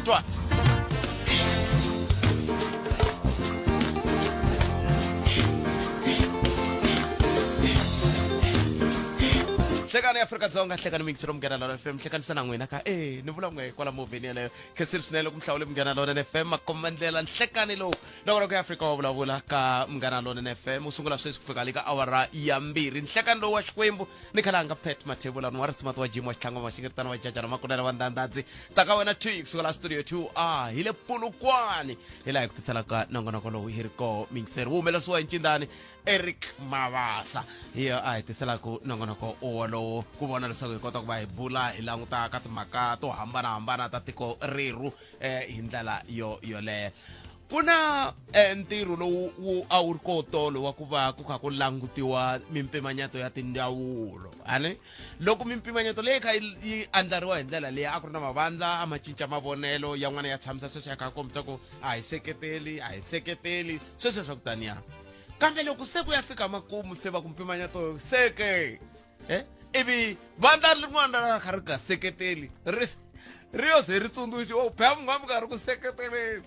twa hlekani Afrika-Dzonga hlekani mingiselo Munghana Lonene FM hlekanisana n'wina ka ni vula n'we kwala movheni yaleyo khesiri swinene ku mhlawule Munghana Lonene FM makomandlela nhlekani lowu loko ya Afrika wa vulavula ka Munghana Lonene FM usungula sweswi ku fika le ka awara ya 2 nhlekani lowu wa Xikwembu ni khalanga Pet Mathebula ni wa risima wa Jimo wa Xitlhangu wa xingiritana wa jajana makunela wa ndandadzi taka wena 2 kusukela studio 2 hi le Pulukwani hi laha ku titsalaka nongonoko lowu hi ri ko mingiseri wu humelerisiwa hi Ncindani Eric Mavasa hi hi tiselaku nongonoko owolowo ku vona leswaku hi kota ku va hi bula hi languta ka timhaka to hambanahambana ta tiko reru hi ndlela yoleyo ku na ntirho lowu a wu ri kotolo wa ku va ku kha ku langutiwa mimpimanyeto ya tindawulo ani loko mimpimanyeto leyi kha yi andlariwa hi ndlela leyi a ku ri na mavandla a ma cinca mavonelo yan'wana ya tshamisa sweswo ya kha kombisa ku a hi seketeli sweswo swa ku taniya kambe loko se ku ya fika makumu se va ku mpimanyeto seke ivi vandla rin'wana ra kha ri nga seketeli ri yo ze ri tsundzuxiwa phela munhu mi nga ri ku seketeleni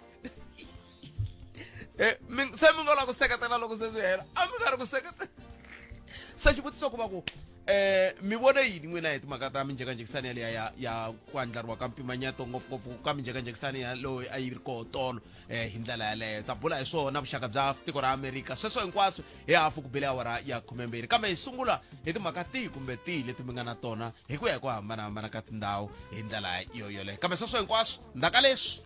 se mi nga la ku seketela loko se swi hela a mi nga ri ku seketela se xivutiso ku va ku mi vona yini n'wina hi timhaka ta minjhekanjhekisani yaleya ya ku andlariwa ka mpimanyeto ngopfungopfu ka minjhekanjhekisani ya loyi a yi ri kotolo hi ndlela yaleyo ta bula hi swona vuxaka bya tiko ra Amerika sweswo hinkwaswo hi hafu ku bile awara ya 12 kambe hi sungula hi timhaka tihi kumbe tihi leti mi nga na tona hi ku ya hi ku hambanahambana ka tindhawu hi ndlela yoleyo kambe sweswo hinkwaswo ndaka leswi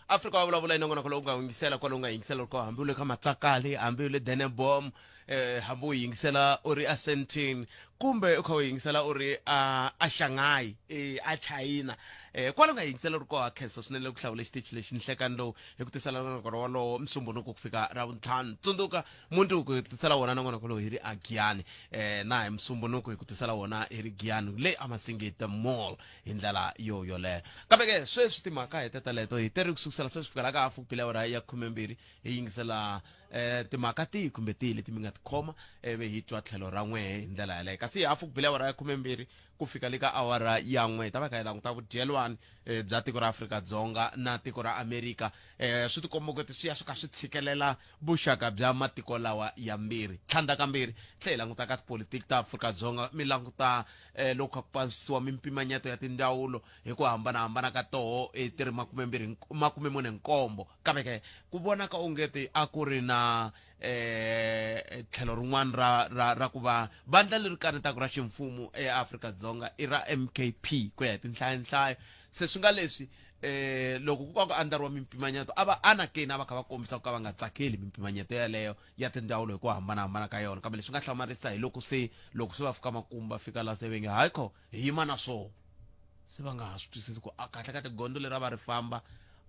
Afrika wa vulavula hi nongonoko lowu nga yingisela kwalowu nga yingisela loko hambi u le ka Matsakali hambi u le Denebom hambi u yingisela u ri a Sandton kumbe u kha u yingisela u ri a Shanghai a China kwalowu nga yingisela ri koha khensa swinene ku hlawula xitichi lexi nhlekani lowu hi ku tisela nongonoko wolowo Musumbunuku ku fika Ravuntlhanu tsundzuka Mundzuku hi ku tisela wona nongonoko lowu hi ri a Giyani na hi Musumbunuku hi ku tisela wona hi ri Giyani le Amasingita Mall hi ndlela yoleyo kambe ke sweswi timhaka hi teta hi teri kusukusela sweswi fika la ka hafu ku bile awara ya 12 hi yingisela timhaka tihi kumbe tihi leti mi nga tikhoma ve hi twa tlhelo ra n'we hi ndlela yaleyo kasi hi hafu ku bile awara ya 12 ku fika le ka awara ya 1 hi ta va kha hi languta vudyelwani bya tiko ra Afrika-Dzonga na tiko ra Amerika swi tikomba ku swi ya swi kha swi tshikelela vuxaka bya matiko lawa ya mbirhi tlhandla kambirhi tlhe hi languta ka tipolitiki ta Afrika-Dzonga mi languta loko kha ku pasisiwa mimpimanyeto ya tindawulo hi ku hambanahambana ka toho ti ri 47 kambe ke ku vonaka ongeti a ku ri na tlhelo rin'wana ra ku va vandla leri kanetaka ra ximfumo eAfrika-Dzonga i ra MKP ku ya hi tinhlayo se swi nga leswi loko ku ka ku andlariwa mimpimanyeto a va anakeni a va kha va kombisa ku ka va nga tsakeli mimpimanyeto yaleyo ya tindawulo hi ku hambanahambana ka yona kambe leswi nga hlamarisa hi loko se va fika makumu va fika la se venge hayikho hi yima na swona se va nga ha swi twisisi ku kahle ka tigondo leri a va ri famba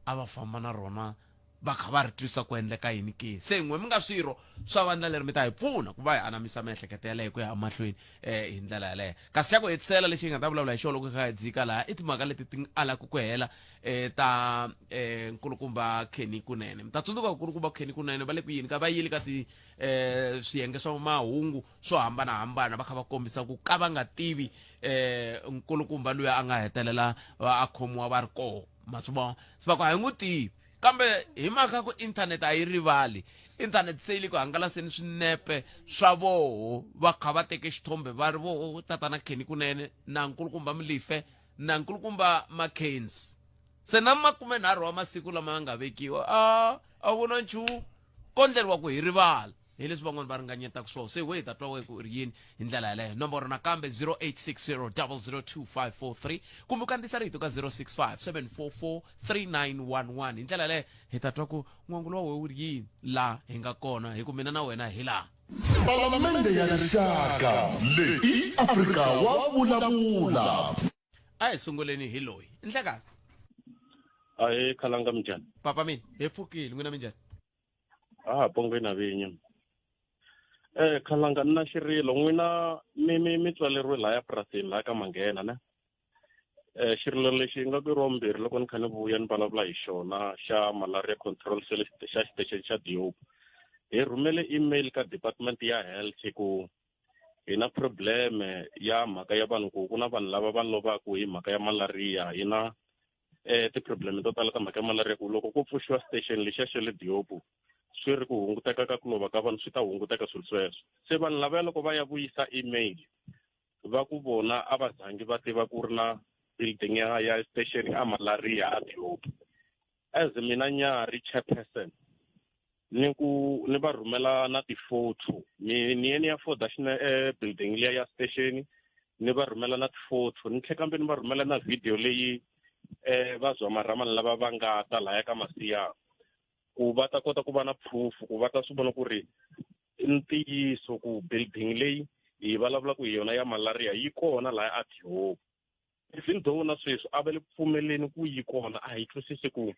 a va famba na rona va kha va ri twisa ku endleka yini ke se n'we mi nga swirho swa vandla leri mi ta hi pfuna ku va hi anamisa miehleketo yaleyo ku ya mahlweni hi ndlela yaleyo kasi xa ku hetisela lexi hi nga ta vulavula hi xona loko hi kha hi dzika laha i timhaka leti ti alaka ku hela ta nkulukumba Kenny Kunene mi ta tsundzuka nkulukumba Kenny Kunene va le ku yini ka va yili ka swiyenge swa mahungu swo hambanahambana va kha va kombisa ku ka va nga tivi nkulukumba loyi a nga hetelela a khomiwa va ri koho masivona swi va ku a hi n'wi tivi kambe hi mhaka ku inthanete a yi rivali inthanete se yi le ku hangalaseni swinepe swa voho va kha va teke xithombe va ri voho tatana Kenny Kunene na nkulukumba Mlife na nkulukumba Mackenzie se na 30 wa masiku lama nga vekiwa a vona nchumu ko ndleriwa ku hi rivala hi leswi van'wana va ringanyetaka swona se we ta twa we ku ri yini hi ndlela yaleyo nomboro nakambe 0860002543 kumbe u kandziyisa rito ka 0657443911 hi ndlela yaleyo hi ta twa ku n'wangulo wa we wu ri yini la hi nga kona hi ku mina na wena hi laha Palamende ya rixaka leyi Afrika wa vulavula a hi sunguleni hi loyi nhlekani Ahe khalanga minjhani papa mina hi pfukile n'wina minjhani pongweni na vinyi khalanga na xirilo n'wina mi tswaleriwe laha purasini laha ka Manghena ne xirilo lexi nga ku rombirhi loko ni kha ni vuya ni vulavula hi xona xa malaria control cell xa xiteshi xa Diop hi rhumele email ka department ya health ku hi na problem ya mhaka ya vanhu ku na vanhu lava va lovaka hi mhaka ya malaria hi na ti-problem to tala ta mhaka ya malaria ku loko ko pfuxiwa station lexiya xa le Diopo swi ri ku hunguteka ka ku lova ka vanhu swi ta hunguteka swilo sweswo se vanhu lavaya loko va ya vuyisa email va ku vona a va zangi va tiva ku ri na building ya station ya malaria a Diopo as mina nyari chairperson ni va rhumela na ti-photo ni ya forward building liya ya station ni va rhumela na ti-photo ni tlhela kambe ni va rhumela na video leyi va Zwamarama lava va nga ta laya ka Masiya ku va ta kota ku va na proof ku va ta swi vona ku ri i ntiyiso ku building leyi hi vulavula ku yona ya malaria yi kona laya a Diopo even though na sweswi a va le pfumeleni ku yi kona a hi twisisi ku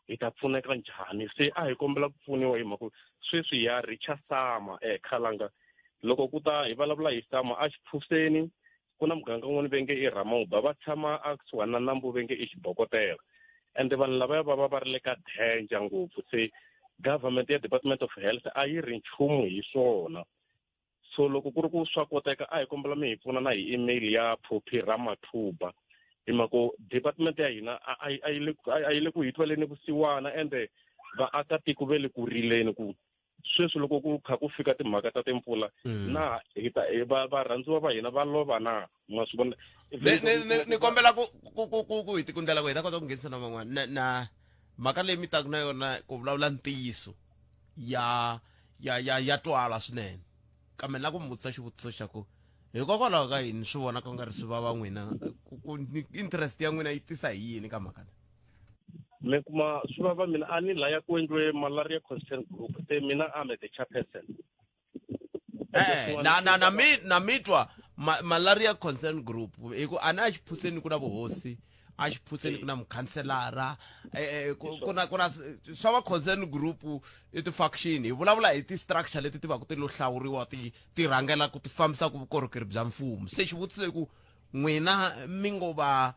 hi ta pfuneka njhani se a hi kombela ku pfuniwa hi mhaka sweswi ya Richard Sama Khalanga loko ku ta hi vulavula hi Sama a Xiphuseni ku na muganga wun'wana venge i Ramauba va tshama a kusuhani na nambu venge i Xibokotela ende vanhu lavaya va ri le ka danger ngopfu se government ya Department of Health a yi ri nchumu hi swona so loko ku ri ku swa koteka a hi kombela mi hi pfuna na hi email ya Phophi Ramathuba hi mhaka department ya hina a yi le ku hi tweleni vusiwana ende vaakatiko ve le ku rileni ku sweswi loko ku kha ku fika timhaka ta timpfula na varhandziwa va hina va lova na ma swi vona ni kombela ku hi tikundlela ku hi ta kota ku nghenisa na van'wana na mhaka leyi mi taku na yona ku vulavula ntiyiso ya twala swinene kambe na ku mi vutisa xivutiso xa ku hikokwalaho ka yini swi vona ku nga ri swi vava n'wina interest ya n'wina yi tisa hi yini ka mhaka mi kuma swi vava mina a ni laya ku endliwe malaria concern group se mina I'm the chairperson na mitwa malaria concern group hiku a na Xiphuseni ku na vuhosi a Xiphuseni ku na mukhanselara ku na swa va concern group i ti-faction hi vulavula hi ti-structure leti ti va ku ti lo hlawuriwa ti rhangela ku ti fambisa ku vukorhokeri bya mfumo se xivutiso i ku n'wina mi ngo va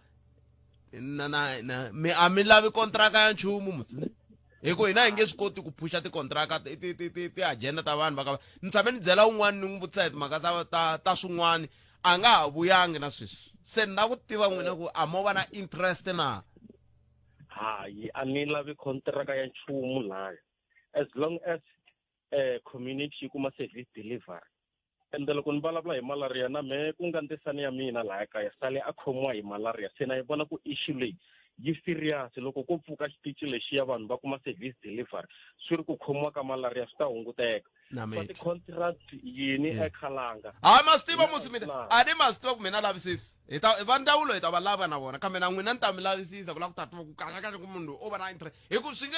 a mi lavi kontraka ya nchumu musine hiku hina hi nge swi koti ku phusha tikontraka ti-agenda ta vanhu va ni tshame ni byela un'wana ni n'wi vutisa hi timhaka ta swin'wana a nga ha vuyangi na sweswi se ni na ku tiva n'wina ku a mo va na interest na hayi a ni lavi kontraka ya nchumu laya as long as community yi kuma service delivery ende loko ni vulavula hi malaria na me ku nga ntisani ya mina laya kaya sale a khomiwa hi malaria se na yi vona ku issue leyi yi serious loko ko pfuka xitichi lexi ya vanhu va kuma service delivery swi ri ku khomiwa ka malaria swi ta hunguteka but ti-contract yini eKhalanga ma swi tiva musi mina a ni ma swi tiva ku mina lavisisi va ndawulo hi ta va lava na vona kambe na n'wina ni ta mi lavisisa ku lava ku ta tiva ku kahlekahle ku munhu loyi o va na interest hi ku swi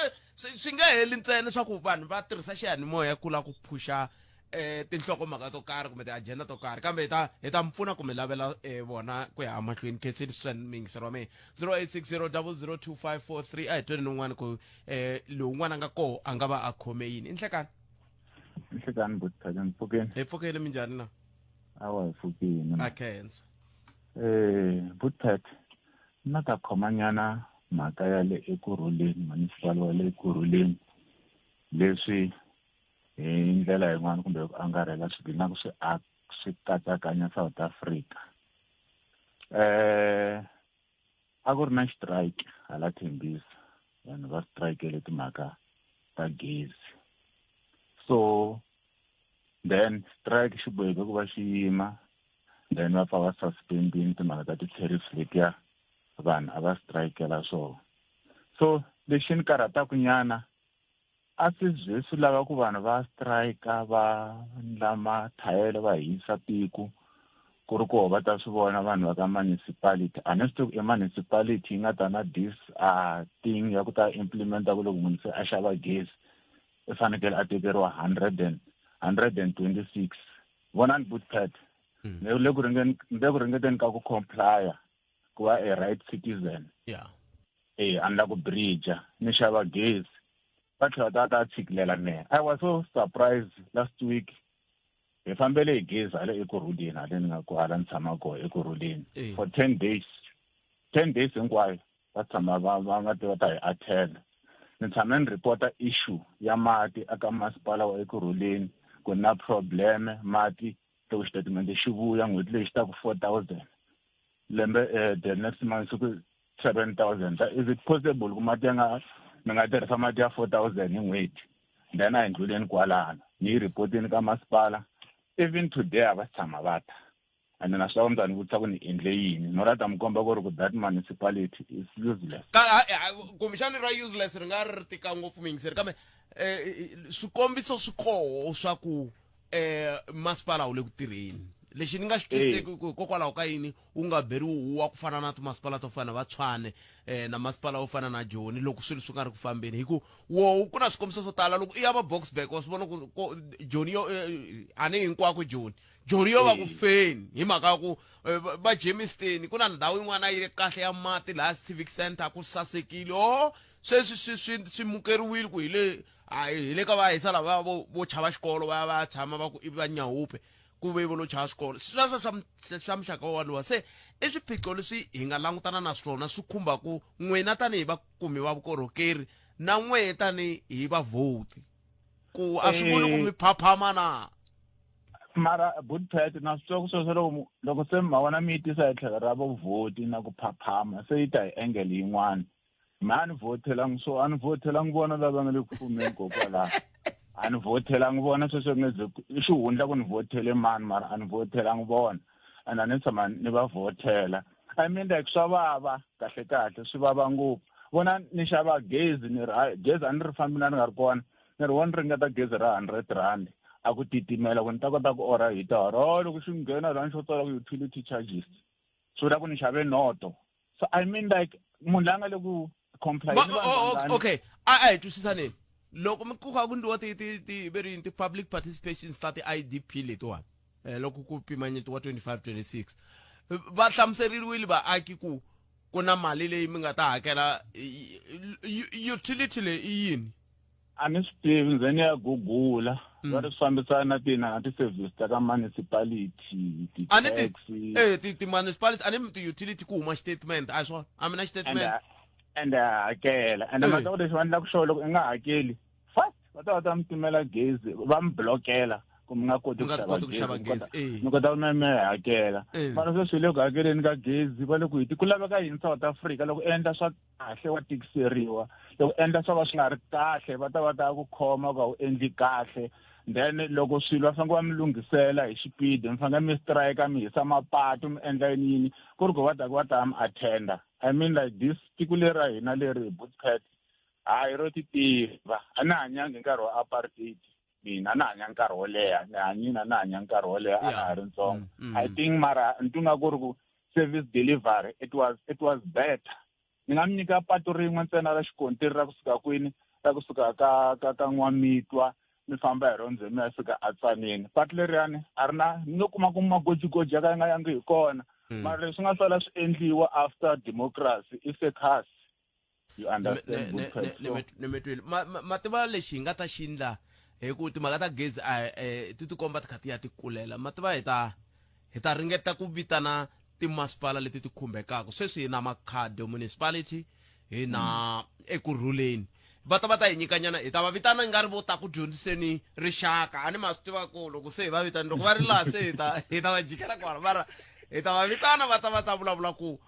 nge heli ntsena leswaku vanhu va tirhisa xiyanimoya ku lava ku phusha tinhlokomhaka to karhi kumbe ti-agenda to karhi kambe hi ta mpfuna ku mi lavela vona ku ya mahlweni khesini swi mingisero wa mehe 0860002543 a hi tweni nun'wana ku lowun'wana a nga koho a nga va a khome yini i nhlekani Buthaka Mpfukeni hi pfukeni minjhani na awa hi pfukini a khensa Buthaka na ta khomanyana mhaka ya le Ekurhuleni municipal wa le Ekurhuleni leswi hi ndlela yin'wana kumbe ku angarhela swi na ku swi katsakanya South Africa a ku ri na strike hala Tembisa vanhu va strike timhaka ta gezi so then strike xi boheke ku va xi yima then va pfa va suspendini timhaka ta ti-tariffs letiya vanhu a va strikela swona so lexi ni karhataku nyana a swi swi lava ku vanhu va strike va ndla mathayele va hisa tiko ku ri koho va ta swi vona vanhu va ka municipality a ni swi tivi municipality yi nga ta na this thing ya ku ta implementa ku loko munhu se a xava gezi i fanekele a tekeriwa 126 vonani Bootpad ni le ku ringeteni ka ku complya ku va a right citizen andla ku bridge ni xava gezi va tlhela ta tshikilela mehe I was so surprised last week hi fambele hi gezi hala Ekurhuleni hala ni nga ku hala ni tshama koho Ekurhuleni for 10 days hinkwayo va tshama va nga tiva ta hi attend ni tshame ni reporta issue ya mati aka masipala wa Ekurhuleni ku na problem mati loko xitatimende xi vuya n'hweti leyi xi ta ku 4,000 lembe the next month ku 7,000 is it possible kumati mi nga tirhisa mati ya 4,000 hi n'hweti then a endluleni kwalano ni yi ripotini ka masipala even today a va tshama va ta and na swi lava mi ta ni vutisa ku ni endle yini no rata mi komba ku ri ku that municipality is useless kumbexani ra useless ri nga ri tika ngopfu mingiseri kambe swikombiso swi koho swa ku masipala wu le ku tirheni lexi ni nga xi twisiseki hikokwalaho ka yini wu nga beriwi huwa ku fana na timasipala to fana na va Tshwane na masipala wo fana na Joni loko swilo swi nga ri ku fambeni hi ku wo ku na swikombiso swo tala loko i ya va Boksburg wa swi vona ku Joni yo a ni hinkwako Joni yo va ku feni hi mhaka ya ku va Germiston ku na ndhawu yin'wana yi ri kahle ya mati laha civic center ku sasekile sweswi swi mukeriwile ku hi le ka va hisa lava vo chava xikolo va tshama va ku i va Nyahupe ku ve vo lo chava swikolo sweswo swa muxaka wolowo se i swiphiqo leswi hi nga langutana na swona swi khumba ku n'wina tanihi vakumi va vukorhokeri na n'we tanihi vavhoti ku a swi vuli ku mi phaphama na mara Bootpet na swi twa ku sweswo loko se ma vona mi yi tisa hi tlhelo ra vovhoti na ku phaphama se yi ta hi angle yin'wana ma ni votelangi so a ni votelangi vona lava nga le ku fumeni kokwalaho a ni votelangi vona sweswo nge i xihundla ku ni votele mani mara a ni votelangi vona and a ni tshama ni va votela I mean like swa vava kahle swi vava ngopfu vona ni xava gezi gezi a ni ri fambila ni nga ri kona ni ri wona ringeta gezi ra 100 rand a ku titimela ku ni ta kota ku order hi taro loko swi nghena rani xo tsala ku utility charges so da ku ni xave noto so I mean like munhu la nga le ku complain okay I twisisane loko mi ku kha ku ndiwa ti very ti public participation start IDP letiwa loko ku pimanyetiwa 25-26 va hlamuseriwile vaaki ku na mali leyi mi nga ta hakela utility le i yini a ni swi tivi ndzeni ya gugula va ri fambisana na ti-service ta ka municipality ti-tax ti-municipality a ni ti-utility ku huma statement a swona a mi na statement and hakela and mhaka ku lexi va endla ku xo loko i nga hakeli fast va ta mi timela gezi va mi blokela ku mi nga koti ku xava gezi mi kota ku na mi hakela mara sweswi le ku hakeleni ka gezi va le ku ku laveka yini South Africa loko endla swa kahle wa tikiseriwa loko endla swa va swi nga ri kahle va ta ku khoma ku a wu endli kahle then loko swilo va fanele va mi lunghisela hi xipidi mi fanele mi strike mi hisa mapatu mi endla yini ku ri ku va ta mi attenda I mean like this tiko lera hina leri Bootpet hayi ro ti tiva a ni hanyangi nkarhi wa apartheid mina na hanya nkarhi wo leha ni hanyina na hanya nkarhi wo leha a na ha ri ntsongo I think mara ni nga ku ri ku service delivery it was better ni nga mi nyika patu rin'we ntsena ra xikontiri ra kusuka kwini ra kusuka ka N'wamitwa mi famba hi rondzo mi ya fika a Tsaneni patu leriyani a ri na ni no kuma ku magojigoji aka nga yangi hi kona mara leswi nga sala swi endliwa after democracy is a curse you understand ni metwile mativa lexi hi nga ta xindla hi ku timhaka ta gezi ti komba ti kha ti ya ti kulela mativa hi ta ringeta ku vitana timasipala leti ti khumbekaka sweswi hi na Makhado municipality hi na Ekurhuleni va ta hi nyikanyana hi ta va vitana nga ri vo ta ku dyondziseni rixaka a ni ma swi tiva ku loko se hi va vitana loko va ri laha se hi ta va jikela kwala mara hi ta va vitana va ta vulavula ku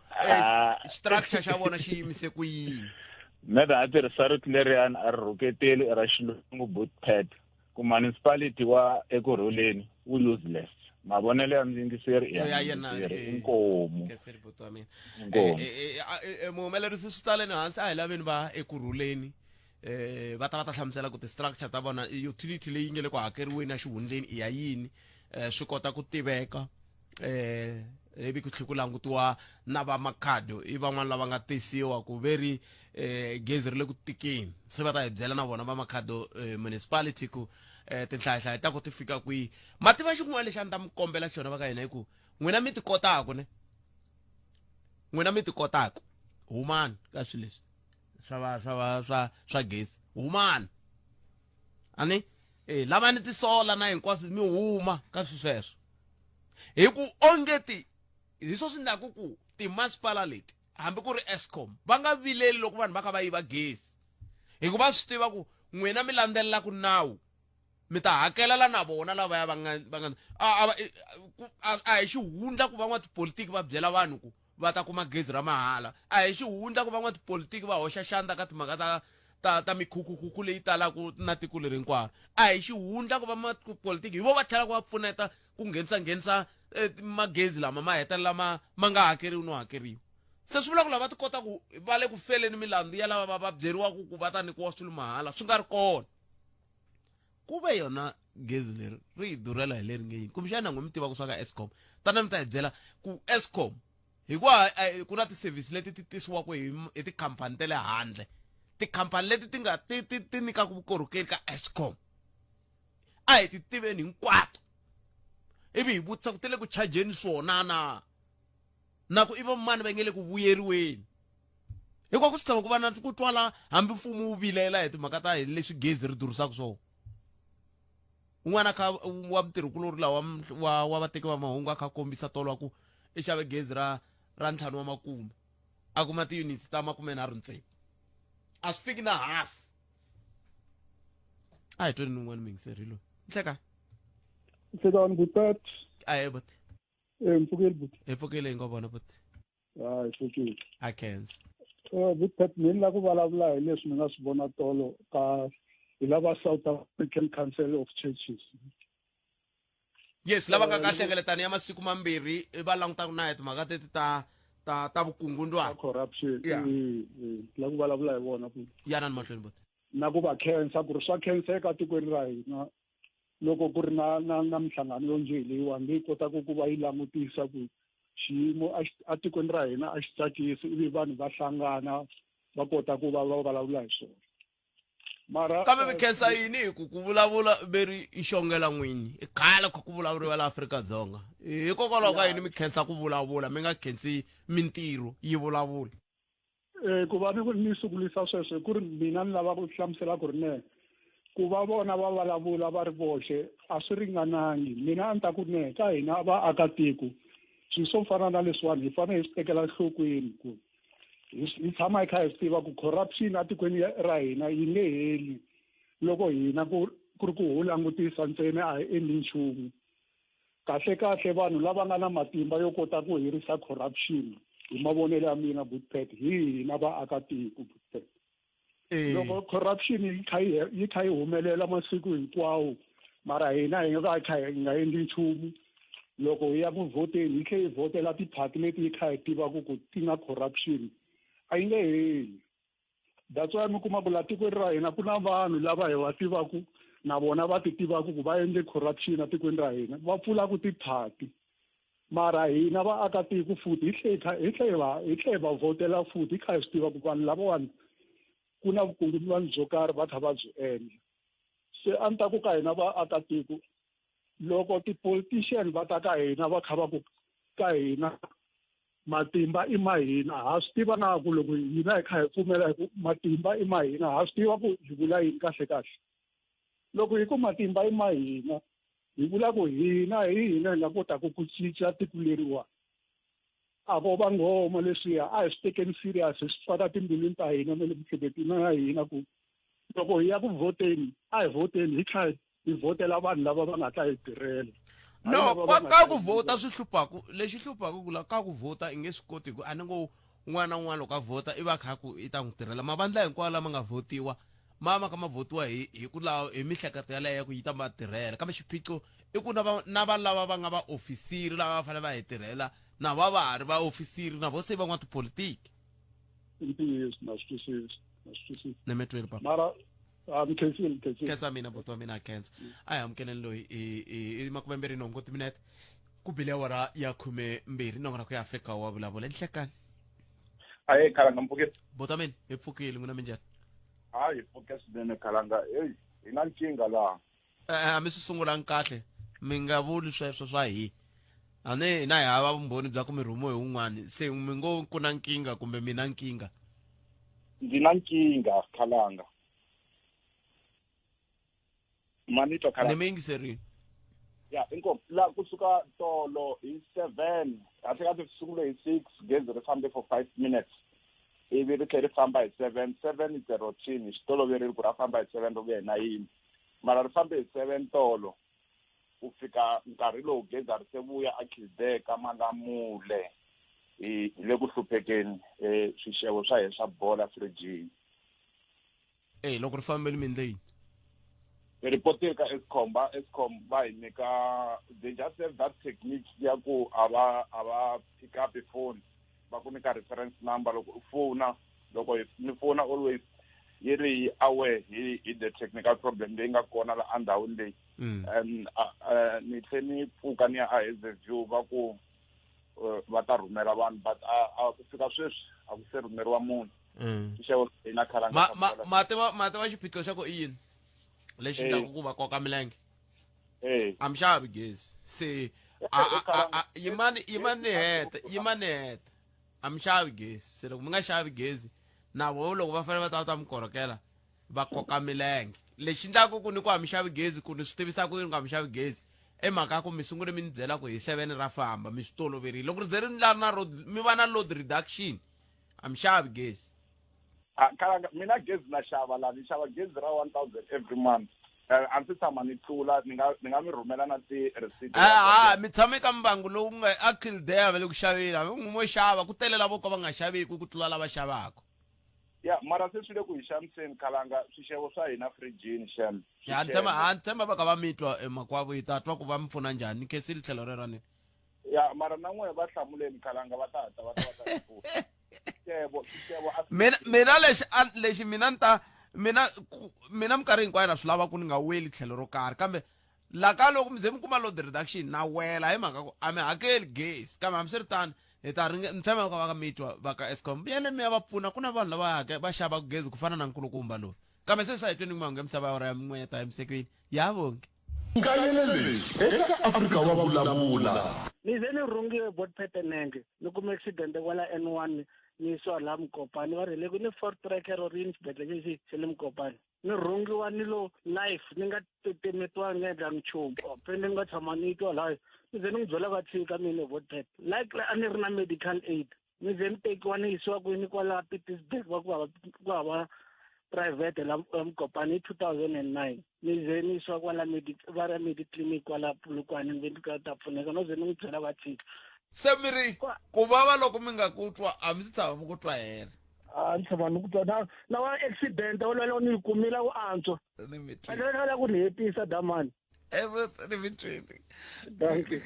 structure xa vona xi yimise ku yini maybe a tirhisa rito leriyani a ri rhuketeli ra xilungu Bootpet ku municipality wa Ekurhuleni wu useless mavonelo ya muyingiseri inkomu muhumelerisi swi tsaleni hansi a hi laveni va Ekurhuleni va ta hlamusela ku ti-structure ta vona utility leyi nge le ku hakeriweni na xihundleni i ya yini swi kota ku tiveka ivi ku tlhela ku langutiwa na va Makhado i van'wana lava nga tisiwa ku veri gezi ri le ku tikeni se va ta hi byela na vona va Makhado municipality ku tinhlayahlaya ta ku ti fika kwihi mativa xin'wana lexi a ni ta mi kombela xona va ka hina hi ku n'wina mi ti kotaku n'wina mi ti kotaku humani ka swilo leswi swa gezi humani ani lava ni tisola na hinkwaswo mi huma ka sweswo hi ku ongeti hi swo swi endlaku ku timasipala leti hambi ku ri Eskom va nga vileli loko vanhu va kha va yiva gezi hikuva swi tiva ku n'wina mi landzelela ku nawu mi ta hakelela na vona lavaya va nga a hi xihundla ku van'wa tipolitiki va byela vanhu ku va ta kuma gezi ra mahala a hi xihundla ku van'wana tipolitiki va hoxa xandla ka timhaka ta mikhukhukhukhu leyi talaku na tiko leri hinkwaro a hi xihundla ku va mapolitiki hi vo va tlhela ku va pfuneta ku nghenisa magezi lama ma hetelela ma nga hakeriwi no hakeriwa se swi vula ku lava ti kota ku va le ku feleni milandzu ya lava va byeriwaka ku va ta nyikiwa swilo mahala swi nga ri kona ku ve yona gezi leri ri hi durhela hi leri nge yini kumbexana n'wi mi tiva ku swa ka Eskom tana mi ta hi byela ku Eskom hikuva ku na ti-service leti ti tisiwaka hi tikhampani ta le handle tikhampani leti ti nyikaka vukorhokeri ka Eskom a hi ti tiveni hinkwato ivi hi vutisa ku ti le ku chajeni swona na ku i va mani va nge le ku vuyeriweni hikuva ku swi tshama ku va na ku twala hambi mfumo wu vilela hi timhaka ta hi leswi gezi ri durisaka swona un'wana wa mutirhikulori lawa wa vateki va mahungu a kha kombisa tolo wa ku i xave gezi ra 5 a kuma ti-units ta 30 a swi fiki na half a hi tweni n'win'wana mi yingiserile nhleka Sedan butat a hi but mfukeli but hi pfukile hi nga vona but hayi mfukeli a khensa butat ni la ku vulavula hi leswi ni nga swi vona tolo ka hi lava South African Council of Churches yes lava nga ka hlengeletani ya masiku mambirhi va langutaka na hi timhaka teti ta vukungundwana corruption Yeah. la ku vulavula hi vona ku yana ni mahlweni but na ku va khensa ku ri swa khenseka tikweni ra hina loko ku ri na mihlangano yo njhe leyiwani leyi kotaka ku va yi langutisa ku xiyimo a tikweni ra hina a xi tsakisi ivi vanhu va hlangana va kota ku va vulavula hi swona mara kambe mi khensa yini hi ku vulavula veri nxongela n'winyi i khale ku vulavuriwa la Afrika-Dzonga hikokwalaho ka yini mi khensa ku vulavula mi nga khensi mintirho yi vulavula ku va ni sukulisa sweswo ku ri mina ni lava ku hlamusela ku ri ne ku va vona va vulavula va ri voxe a swi ringanangi mina a ni ta ku ne ka hina vaakatiko swilo swo fana na leswiwani hi fanele hi swi tekela nhlokweni ku hi tshama hi kha hi swi tiva ku corruption a tikweni ra hina yi nge heli loko hina ku ri ku ho langutisa ntsena a hi endli nchumu kahle vanhu lava nga na matimba yo kota ku hirisa corruption hi mavonelo ya mina Buthpet hi hina vaakatiko Buthpet loko corruption yi kha yi humelela masiku hinkwawo mara hina hi nga endli nchumu loko hi ya ku vhoteni hi kha hi vhotela tiphati leti hi kha hi tivaka ku ti na corruption a yi nge heli that's why mi kuma ku la tikweni ra hina ku na vanhu lava hi va tivaka na vona va ti tivaka ku va endle corruption a tikweni ra hina va pfulaka tiphati mara hina vaakatiko futhi hi tlhe va vhotela futhi hi kha hi swi tiva ku vanhu lavawani ku na vukungundwani byo karhi va kha va byi endla se a ni ta ku ka hina vaakatiko loko ti-politician va ta ka hina va kha va ku ka hina matimba i ma hina ha swi tiva na ku loko hina hi kha hi pfumela hi ku matimba i ma hina ha swi tiva ku hi vula yini kahle loko hi ku matimba i ma hina hi vula ku hina hi nga kotaka ku cinca tiko leriwa a vo va nghomo leswiya a hi swi tekeni serious hi swi faka timbilwini ta hina na le mihleketini ya hina ku loko hi ya ku vhoteni a hi vhoteni hi kha hi vhotela vanhu lava va nga ta hi tirhela no ka ku vhota swi hluphaku lexi hluphaku ku la ka ku vhota i nge swi koti ku a ni ngo un'wana na un'wana loko a vhota i va kha ku i ta n'wi tirhela mavandla hinkwawo lama nga vhotiwa mama ka ma vhotiwa hi ku lawa hi mihleketo yaleyo ya ku yi ta ma tirhela kambe xiphiqo i ku na vanhu lava va nga va ofisiri lava va fanele va hi tirhela na va ha ri va ofisiri na vo se van'wana tipolitiki ntiyiso na swi twisisi ni mi tweli papa mara mkhensile khensa mina boti wa mina a khensa a hi amukeleni loyi i 28 timinete ku bile awara ya 12 nongona ku ya Afrika wa vulavula enhlekani aye khalanga mpfukile boti wa mina hi pfukile n'wina minjhani hayi pfuke swinene khalanga hi na nkinga laha mi swi sungulangi kahle mi nga vuli sweswo swa hi a ni hina hi hava vumbhoni bya ku mi rhumiwe hi wun'wani se mi ngo ku na nkinga kumbe mi na nkinga ndzi na nkinga khalanga manito ni khalanga mi yingiserile ya inkosi la kusuka tolo hi 7 kahle kahle sungule hi 6 gezi ri fambe for 5 minutes ivi ri tlhela ri famba hi 7 is a routine xitoloveri ku ra famba hi 7 ro vuya hi 9 mara ri fambe hi 7 tolo ku fika nkarhi lowu gezi ri se vuya a Kizeka Malamule hi hi le ku hluphekeni swixevo swa hina swa bola fridging. loko ri fambeli mindleni Hi ripotile ka Eskom va hi nyika they just have that technique ya ku a va pick up phone va ku nyika reference number loko u fona loko mi fona always yi ri aware hi the technical problem leyi nga kona la andhawini leyi. And ni tlhe ni pfuka ni ya a Hazyview va ku va ta rhumela vanhu but a ku fika sweswi a ku se rhumeriwa munhu. Xixevo hina khalanga mati va xiphiqo xa ku i yini lexi endlaku ku va koka milenge a mi xavi gezi se yimani ni heta a mi xavi gezi se loko mi nga xavi gezi na vo loko va fanele va ta mi korhokela va koka milenge lexi endlaku ku ni ku a mi xavi gezi ku ni swi tivisa ku yini ku a mi xavi gezi emhaka ku mi sungule mi ni byela ku hi 7 ra famba mi swi toloverile loko ri ze ri na mi va na load reduction a mi xavi gezi. Khalanga mina gezi na xava la ni xava gezi ra 1000 every month. A ndzi tshama ni tlula ni nga mi rhumela na ti-receipt. Mi tshame ka mbangu lowu nga a Kildare va le ku xaveni hambi n'wi mo xava ku tele lavo ka va nga xaveki ku tlula lava xavaka. Ya mara se swi le ku hi xaviseni Khalanga swixevo swa hina fridgini xana. Ya ni tshemba va ka va mitwa makwavo hi ta twa ku va mi pfuna njhani ni khensile tlhelo rero ni. Ya mara na n'we va hlamuleni Khalanga va ta pfuna. mina lexi mina minkarhi hinkwayo na swi lava ku ni nga weli tlhelo ro karhi kambe laka loko mi ze mi kuma load reduction na wela hi mhaka ku a mi hakeli gezi kambe hambiswiritano hi ta ni tshemba va ka mitwa va ka Eskom yaneni mi ya va pfuna ku na vanhu lava va xavaka gezi ku fana na nkulukumba lowu kambe se swi hetweni kun'we misava ya n'weta emisekweni ya vonke nkayelele eka Afrika wa vulavula ni ze ni rhungiwe botpetenenge ni kuma accident kwala N1 ni swa la Mkopani va rile ku ni fourth tracker or in xibedhlele lexi xe le Mkopani ni rhungiwa ni lo life ni nga tetemetiwanga endla nchumu pende ni nga tshama ni twa laha ni ze ni n'wi byela va tshika mina botpet like a ni ri na medical aid ni ze ni tekiwa ni yisiwa kwini kwala Pietersburg va ku hava private la Mkopani hi 2009 ni ze ni yisiwa kwala va ra mediclinic kwala Polokwane ni ve ni ta pfuneka no ze ni n'wi byela va tshika se miri ku vava loko mi nga ku twa a mi si tshama mi ku twa hela ni tshama ni ku twa na wa accident olwelo ni yi kumile wu antswa alela ku ni hetisa damani ni mi twini thank you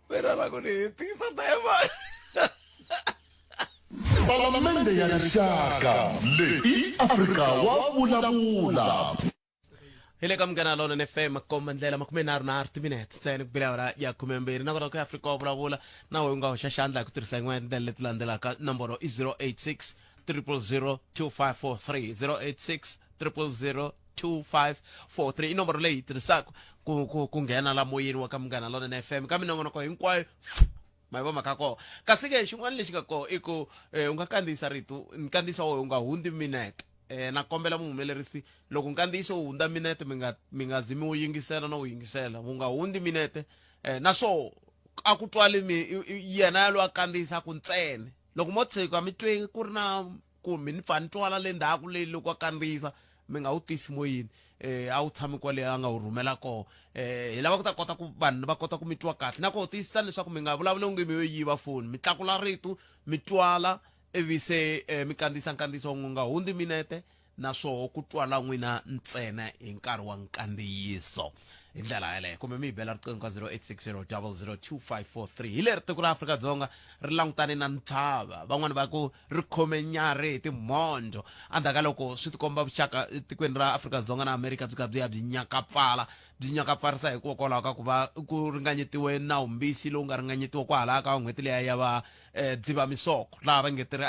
mina la ku ni hetisa damani palamende ya rixaka leyi Afrika wa vulavula hi le ka Munghana Lonene FM komba ndlela 30 timinete ntsena ku bila awara ya 12 na kona ku Afrika wa vulavula na wewe u nga hoxa xandla hi ku tirhisa yin'wana tindlela leti landzelaka nomboro i 086 000 2543 086 000 2543 i nomboro leyi tirhisaka ku nghena la moyeni wa ka Munghana Lonene FM ka minongonoko hinkwayo ma yi vona ko kasi ke xin'wana lexi nga ko i ku u nga kandziyisa rito nkandziyiso wa u nga hundzi minete na kombela muhumelerisi loko nkandziyiso wu hundza minete mi nga zi mi wu yingisela no wu yingisela wu nga hundzi minete naswo a ku twali yena ya lo a kandziyisaka ntsena loko mo tshika mi twe ku ri na ku mi ni pfa ni twala le ndzhaku leyi loko a kandziyisa mi nga wu tisi moyeni a wu tshami kwale a nga wu rhumela koho hi lava ku ta kota ku vanhu va kota ku mi twa kahle na ku tiyisisa leswaku mi nga vulavuli onge mi yo yiva foni mi tlakula rito mi twala ivi se mi kandziyisa nkandziyiso wu nga hundzi minete naswo ku twala n'wina ntsena hi nkarhi wa nkandziyiso hi ndlela yaleyo kumbe mi hi bela riqingho ka 0860 002543 hi leri tiko ra Afrika-Dzonga ri langutane na ntshava van'wani va ku ri khome nyari hi timhondzo andzhaka loko swi tikomba vuxaka tikweni ra Afrika-Dzonga na Amerika byi ka byi ya byi nyakapfarisa hikokwalaho ka ku va ku ringanyetiwe nawumbisi lowu nga ringanyetiwa kwalaho ka n'hweti leya ya va Dzivamisoko laha va ngeteri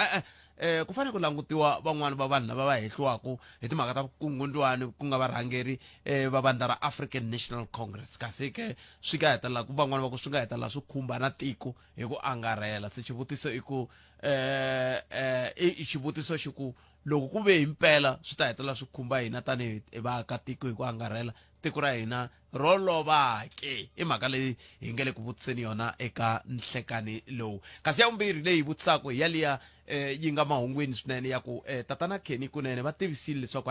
ku fanele ku langutiwa van'wani va vanhu lava va hehliwaku hi timhaka ta vukungundzwani ku nga varhangeri va vandla ra African National Congress kasi ke swi nga hetelela ku van'wani va ku swi nga hetelela swi khumba na tiko hi ku angarhela se xivutiso i ku xivutiso xi ku loko ku ve himpela swi ta hetelela swi khumba hina tanihi vaakatiko hi ku angarhela tiko ra hina ro lovake i mhaka leyi hi nge le ku vutiseni yona eka nhlekani lowu kasi ya vumbirhi leyi hi vutisaka hi yaliya yi nga mahungwini swinene ya ku tatana Kenny kunene va tivisile leswaku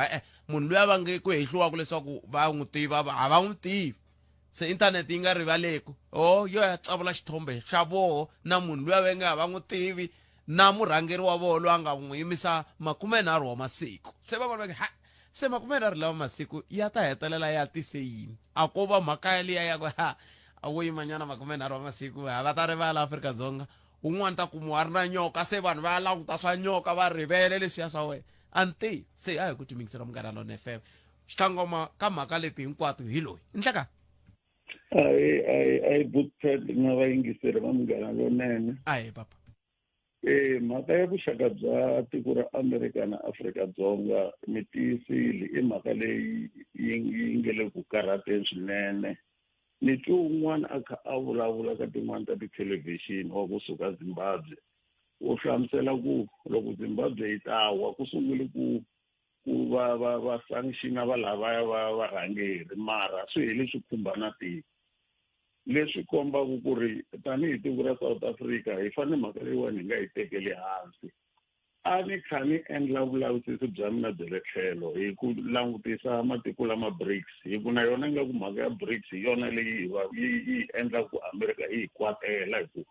munhu loyi a va nge ku hehliwaku leswaku va n'wi tiva a va n'wi tivi se inthanete yi nga rivaleku yo ya tsavula xithombe xa voho na munhu luya va nga va n'wi tivi na murhangeri wa voho loyi a nga n'wi yimisa 30 wa masiku se va vona ha se 30 lawa masiku ya ta hetelela ya tise yini a ko va mhaka liya ya ku ha a wo yimanyana 30 wa masiku va ta rivala Afrika-Dzonga un'wana ta kuma a ri na nyoka se vanhu va languta swa nyoka va rivele leswiya swa wena ante se a hi ku timingisela Munghana Lonene FM xitangoma ka mhaka leti hinkwato hi loyi inhleka I Bookpad na vayingiseri va Munghana Lonene. aye papa Mhaka ya vuxaka bya tiko ra Amerika na Afrika-Dzonga mi tiyisile i mhaka leyi yi nge le ku karhateni swinene. Ni twe un'wana a kha a vulavula ka tin'wana ta tithelevhixini wa kusuka Zimbabwe u hlamusela ku loko Zimbabwe yi ta wa ku sungule ku va sanctiona va lavaya va rhangeri mara swi hele swi khumbana tiko leswi kombaka ku ri tanihi tiko ra South Africa hi fanele mhaka leyiwani hi nga yi tekeli hansi a ni kha ni endla vulavisisi bya mina bya le tlhelo hi ku langutisa matiko lama BRICS hi ku na yona nga ku mhaka ya BRICS hi yona leyi yi endla ku America yi kwatela hi ku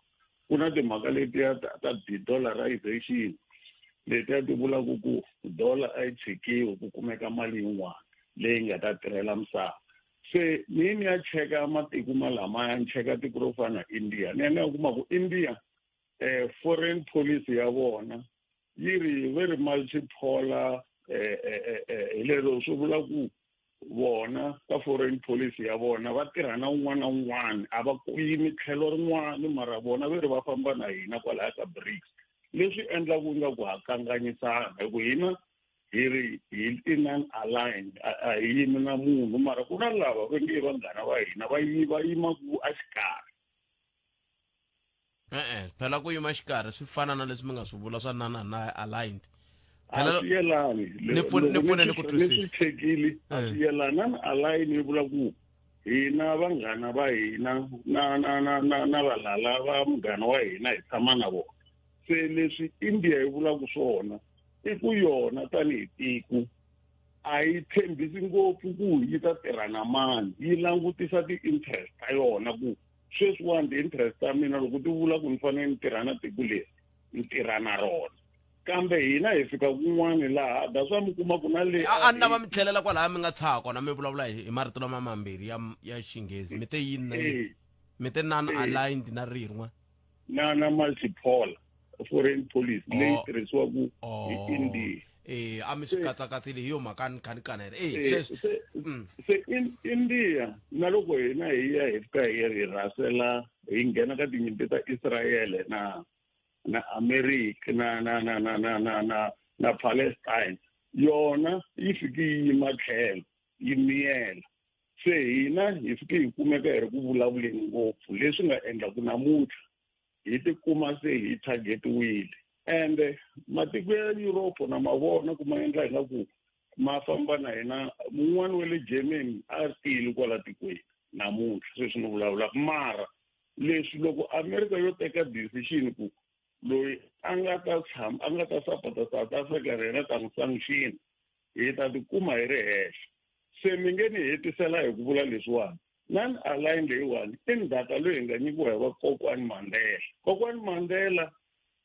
ku na timhaka letiya ta de-dollarization letiya ti vulaka ku dollar a yi tshikiwi ku kumeka mali yin'wana leyi nga ta tirhela misava se ni ya cheka matiko malamaya ni cheka tiko ro fana na India ni ya kuma ku India foreign policy ya vona yi ri very multipolar hi lero swi vula ku vona ka foreign policy ya vona va tirha na un'wana na un'wana a va yimi tlhelo rin'wana mara vona va ri va famba na hina kwalaya ka BRICS leswi endlaku nga ku ha kanganyisana hi ku hina hi ri hi non-aligned a hi yimi na munhu mara ku na lava va nge vanghana va hina va yima ku a xikarhi phela ku yima xikarhi swi fana na leswi mi nga swi vula swa non-aligned a swi yelani ni pfune ni ku twisisa leswi chekile a swi yelani non-aligned yi vula ku hina vanghana va hina na valala va munghana wa hina hi tshama na vona se leswi India yi vulaka swona i ku yona tanihi tiko a yi tshembisi ngopfu ku yi ta tirha na mani yi langutisa ti-interest ta yona ku sweswiwani ti-interest ta mina loko ti vula ku ni fanele ni tirha na tiko leri ni tirha na rona kambe hina hi fika kun'wana laha da swa mi kuma ku na le a ni lava mi tlhelela kwalaha mi nga tshaka kona mi vulavula hi marito lama mambirhi ya xinghezi mi te yini na yini mi te non-aligned na rin'we na multipolar foreign policy leyi tirhisiwaku hi India a mi swi katsakatsile hi yo mhaka ni kha ni kanela se India na loko hina hi ya hi fika hi rasela hi nghena ka tinyimpi ta Israel na America na Palestine yona yi fiki yi yima tlhelo yi miyela se hina hi fiki hi kumeka hi ri ku vulavuleni ngopfu leswi nga endla ku namuntlha hi tikuma se hi targetiwile and matiko ya Europe na mavona kuma endla nga ku ma famba na hina mun'wana wa le Germany a tile kwala tikweni namuntlha sweswi ni vulavula mara leswi loko America yo teka decision ku loyi a nga ta sapota South Africa rena ta sanction hi ta tikuma hi ri henhla se mi nge ni hetisela hi ku vula leswiwani non-aligned leyiwani i ndhaka loyi hi nga nyikiwa hi vakokwani Mandela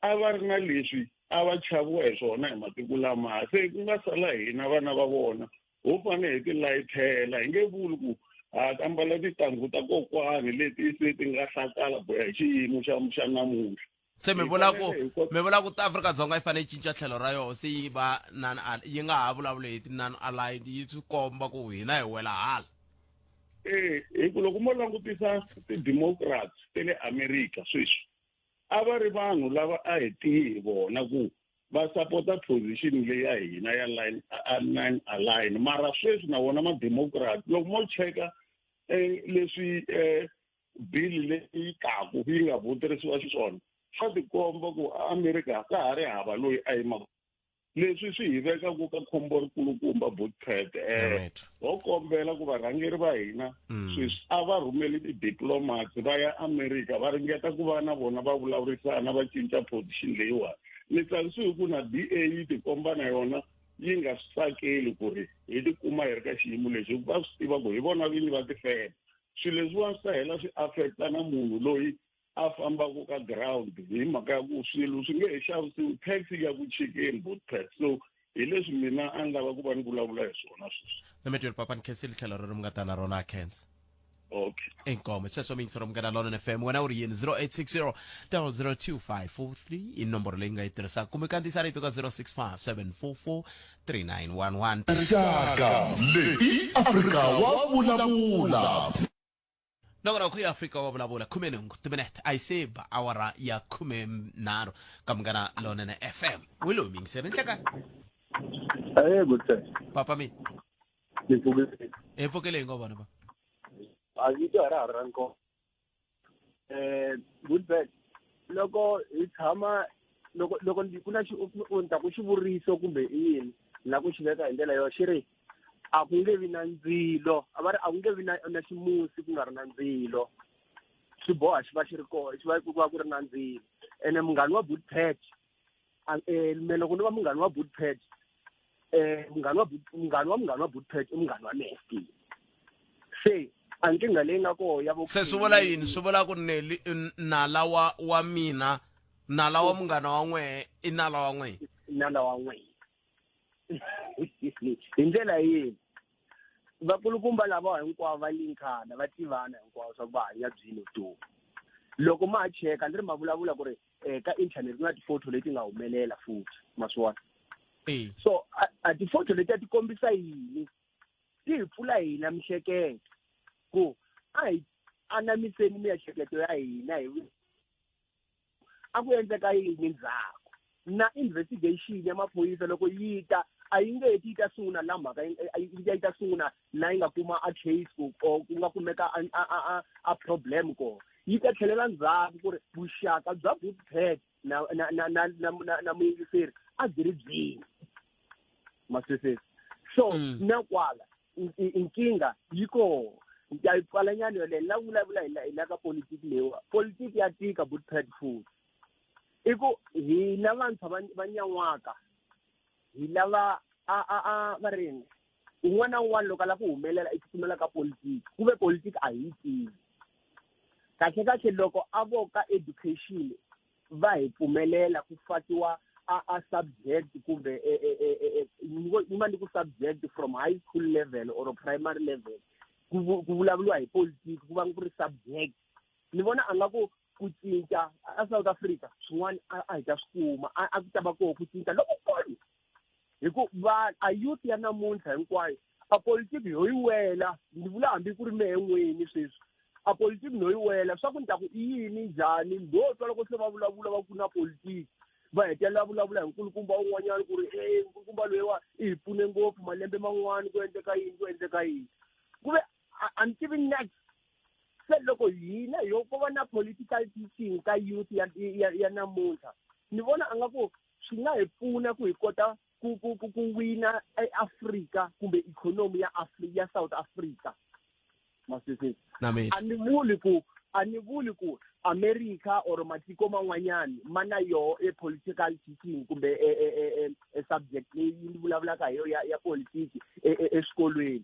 a va ri na leswi a va chaviwa hi swona hi matiko lamaya se ku nga sala hina vana va vona ho fane hi tilayithela hi nge vuli ku ta mbala tintangu ta kokwani leti se ti nga hlakala ku ya hi xiyimo xa namuntlha se mi vula ku ta Afrika-Dzonga yi fanele yi cinca tlhelo ra yona se yi va yi nga ha vulavuli hi ti-non-aligned yi swi komba ku hina hi wela hala hi ku loko mo langutisa ti-democrats te le America sweswi a va ri vanhu lava a hi tihi vona ku va sapota position leyi ya hina ya non-aligned mara sweswi na vona ma-democrat loko mo cheka leswi bill leyi taku yi nga voterisiwa xiswona swa tikomba ku America ka ha ri hava loyi a yimaka leswi swi hi vekaku ka khombo rikulukumba Bookpad ho kombela ku varhangeri va hina sweswi a va rhumeli ti-diplomats va ya America va ringeta ku va na vona va vulavurisana va cinca position leyiwani ni tsarisiwe ku na DA yi tikomba na yona yi nga swi tsakeli ku ri hi tikuma hi ri ka xiyimo lexi va swi tiva ku hi vona vinyi va tifeme swilo leswiwani swi ta hela swi affecta na munhu loyi a fambaka ka ground hi mhaka ya ku swilo swi nge he xavisiwi tax ya ku chikeni boot tax so hi leswi mina a ni lava ku va ni vulavula hi swona sweswo Nametweni papa ni khensile tlhelo ro mi nga ta na rona Khensa. okay Inkomo sweswo mingisi ro mi nga na lona FM wena u ri yini 0860 0025543 i nomboro leyi nga yi tirhisaka kumbe kandziyisa rito ka 0657443911. rixaka leyi Afrika wa vulavula Nokona ku Afrika wa vulavula 10 timinete ayiseba awara ya 13 ka mi nga na lona FM wilo mingisi ri nhleka Buthe. papa mi Ngifukile. efokele ngobona ba Azito ara ranko. Buthe. Loko hi tshama loko kuna unta ku xivuriso kumbe yini na ku xiveka hi ndlela yo xiri a ku nge vi na ndzilo a va ri a ku nge vi na ximusi ku nga ri na ndzilo swi boha xi va xi ri kona xi va ku ri na ndzilo ene munghani wa Bootpatch me loko ni va munghani wa Bootpatch munghani wa Bootpatch i munghani wa Messi se ankinga leyi nga koho ya se swi vula yini swi vula ku nala wa mina nala wa munghana wa n'we i nala wa n'we hi ndlela yini vakulukumba lava hinkwavo va linkhana va tivana hinkwavo swa ku va hanya byini vutomi loko ma ha cheka ndzi ri ma vulavula ku ri ka inthanete ku na tifoto leti nga humelela futhi maswona so a tifoto leti a ti kombisa yini ti hi pfula hina mihleketo ku a hi anamiseni miehleketo ya hina hi a ku endleka yini ndzhaku na investigation ya maphoyisa loko yi ta a yi nge ti ta sungula la mhaka yi ta sungula na yi nga kuma a case ku nga kumeka a problem ko yi ta tlhelela ndzhaku ku ri vuxaka bya Bootpatch na muyingiseri a byi ri byihi maswesesi so na kwala inkinga yi koho ya yi pfala nyana yoleyo la vulavula hi la ka politiki leyiwa politiki ya tika Bootpatch futhi i ku hina vantshwa va nyan'waka hi lava va rini un'wana na un'wana loko a lava ku humelela i tsutsumela ka politiki ku ve politiki a hi tivi kahle loko a voka education va hi pfumelela ku fakiwa a subject kumbe yima ni ku subject from high school level or primary level ku vulavuriwa hi politiki ku va ku ri subject ni vona a nga ku cinca a South Africa swin'wana a hi ta swi kuma a ku ta va koho ku cinca lokukulu hikuva a youth ya namuntlha hinkwayo a politiki yo yi wela ni vula hambi ku ri mehe n'wini sweswi a politiki no yi wela swa ku ni ta ku i yini njhani ndo twa loko se va vulavula va ku na politiki va hetelela vulavula hi nkulukumba un'wanyana ku ri nkulukumba loyiwa i hi pfune ngopfu malembe man'wani ku endleka yini ku ve a ni tivi next se loko hina yo ko va na political teaching ka youth ya namuntlha ni vona a nga ku swi nga hi pfuna ku hi kota ku wina eAfrika kumbe economy ya South Africa masisi a ni vuli ku America or matiko man'wanyana mana yo political teaching kumbe subject leyi ni vulavulaka hi yo ya politiki eswikolweni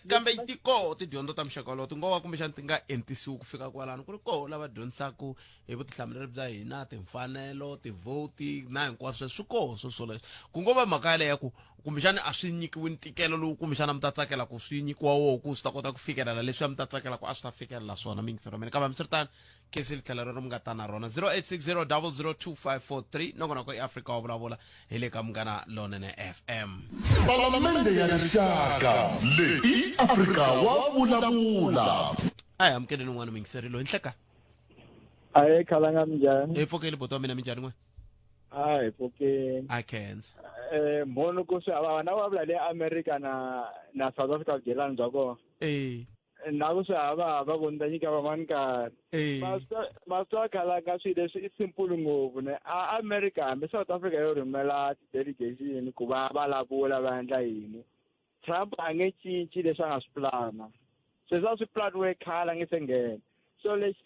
kambe tiko tidyondzo ta mixaka lowu ti ngo va kumbexana ti nga entisiwi ku fika kwalano ku ri koho lava dyondzisaka hi vutihlamuleri bya hina timfanelo tivoti na hinkwaswo swi koho swoleswo ku ngo va mhaka yaleyo ya ku kumbexana a swi nyikiwi ntikelo lowu kumbexana mi ta tsakela ku swi nyikiwa woho ku swi ta kota ku fikelela leswi a mi ta tsakela ku a swi ta fikelela swona mingisero mina kambe hambiswiritano kesi li tlhela ro mi nga ta na rona 0860 0025543 nokonako eAfrika wa vulavula hi le ka Munghana Lonene FM palamende ya rixaka leyi Afrika wa vulavula ayi amukeleni n'wana mingiseri loyi nhleka aye khalanga minjhani efokeli boto wa mina minjhani n'we ayi fokeni I can't mbono ku swi vana va vula le America na South Africa gelani bya kona na ku swi hava ku ni ta nyika van'wana nkarhi masitwa khalanga swilo leswi i simple ngopfu ne America hambi South Africa yo rhumela delegation ku va vulavula va endla yini Trump a nge cinci leswi a nga swi pulana sweswi a swi pulaniwe khale a nge se nghena so lexi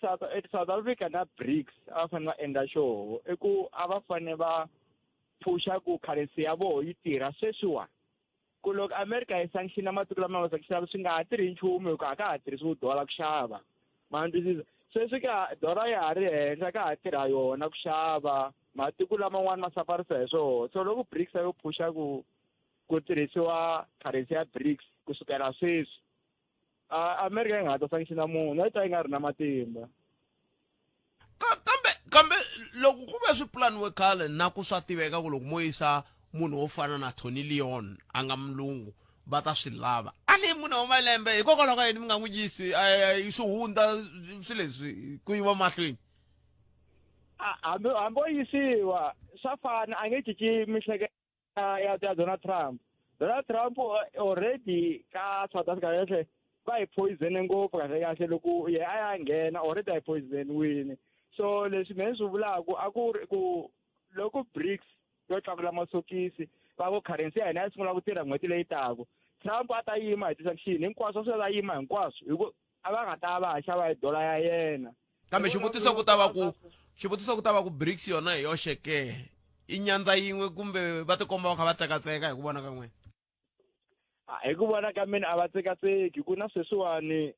South Africa na BRICS a va fanele va endla xoho i ku a va fanele va phusha ku currency ya vona yi tirha sweswiwani ku loko America yi sanction matiko lama nga sanction swi nga ha tirhi nchumu hikuva ka ha tirhisiwi dola ku xava mandisisa sweswi ka dola ya ha ri henhla ka ha tirha yona ku xava matiko laman'wana ma safarisa hi swona so loko BRICS yo phusha ku tirhisiwa currency ya BRICS kusukela sweswi America yi nga ha ta sanction munhu yi ta yi nga ri na matimba kambe loko ku ve swipulaniwe khale na ku swa tiveka ku loko mo yisa munhu wo fana na Tony Leon a nga mulungu va ta swi lava a ni munhu wa malembe hikokwalaho ka yini mi nga n'wi yisi swi hundza swilo leswi ku yiva mahlweni hambi o yisiwa swa fana a nge cinci mihleketa ya Donald Trump already ka South Africa yehle va hi poison ngopfu kahle loko ye a ya nghena already hi poison wini so leswi mehe swi vulaku a ku ri ku loko BRICS yo tlakula masokisi va ku currency ya hina yi sungula ku tirha n'hweti leyi taka Trump a ta yima hi ti-sanction hinkwaswo swi ta yima hinkwaswo hi ku a va nga ta va ha xava hi dola ya yena kambe xivutiso ku ta va ku BRICS yona hi yoxe ke i nyandza yin'we kumbe va tikomba va kha va tsekatseka hi ku vona ka n'wina hi ku vona ka mina a va tsekatseki ku na sweswiwani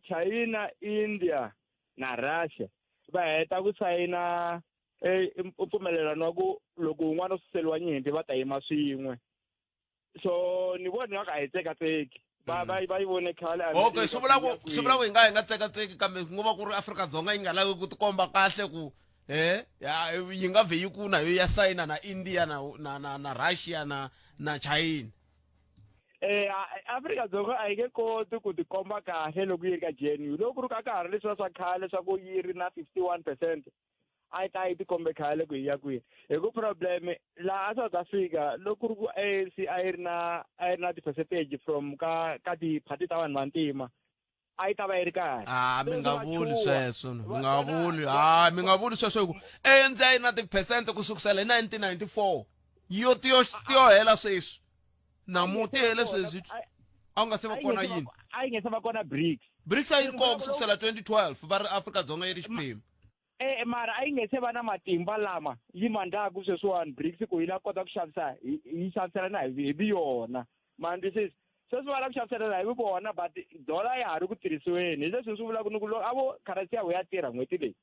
China India na Russia va heta ku sayina mpfumelelano wa ku loko un'wana u suseliwa nyimpi va ta yima swin'we so ni vona nga hi tsekatseki va yi vone khale okay swi vula ku hi nga tsekatseki kambe ku ngo va ku ri Afrika-Dzonga yi nga lavi ku tikomba kahle ku yi nga vhe yi kuna yo ya sayina na India na Russia na China Afrika-Dzonga a yi nge koti ku tikomba kahle loko yi ri ka GNU loko ku ri ka nkarhi leswiya swa khale swa ku yi ri na 51% a yi ta yi tikombe khale ku hi ya kwini hi ku problem laha South Africa loko ku ri ku ANC a yi ri na ti-percentage from ka ti-party ta vanhu vantima a yi ta va yi ri kahle mi nga vuli sweswo mi nga vuli sweswo hi ku ANC a yi na ti-percent ku sukusela hi 1994 yo tiyo hela sweswi namuti hele sweswi a wu nga se va kona yini a yi nge se va kona BRICS a yi ri kona ku sukusela 2012 va ri Afrika-Dzonga yi ri xiphemu mara a yi nge se va na matimba lama yi mandlaku sweswiwani BRICS ku yi la kota ku xavisa yi xaviselana hi yona mandisisi sweswi va la ku xaviselana hi vona but dola ya ha ri ku tirhisiweni hi leswi swi vulaka ni ku loko a vo currency ya vo ya tirha n'hweti leyi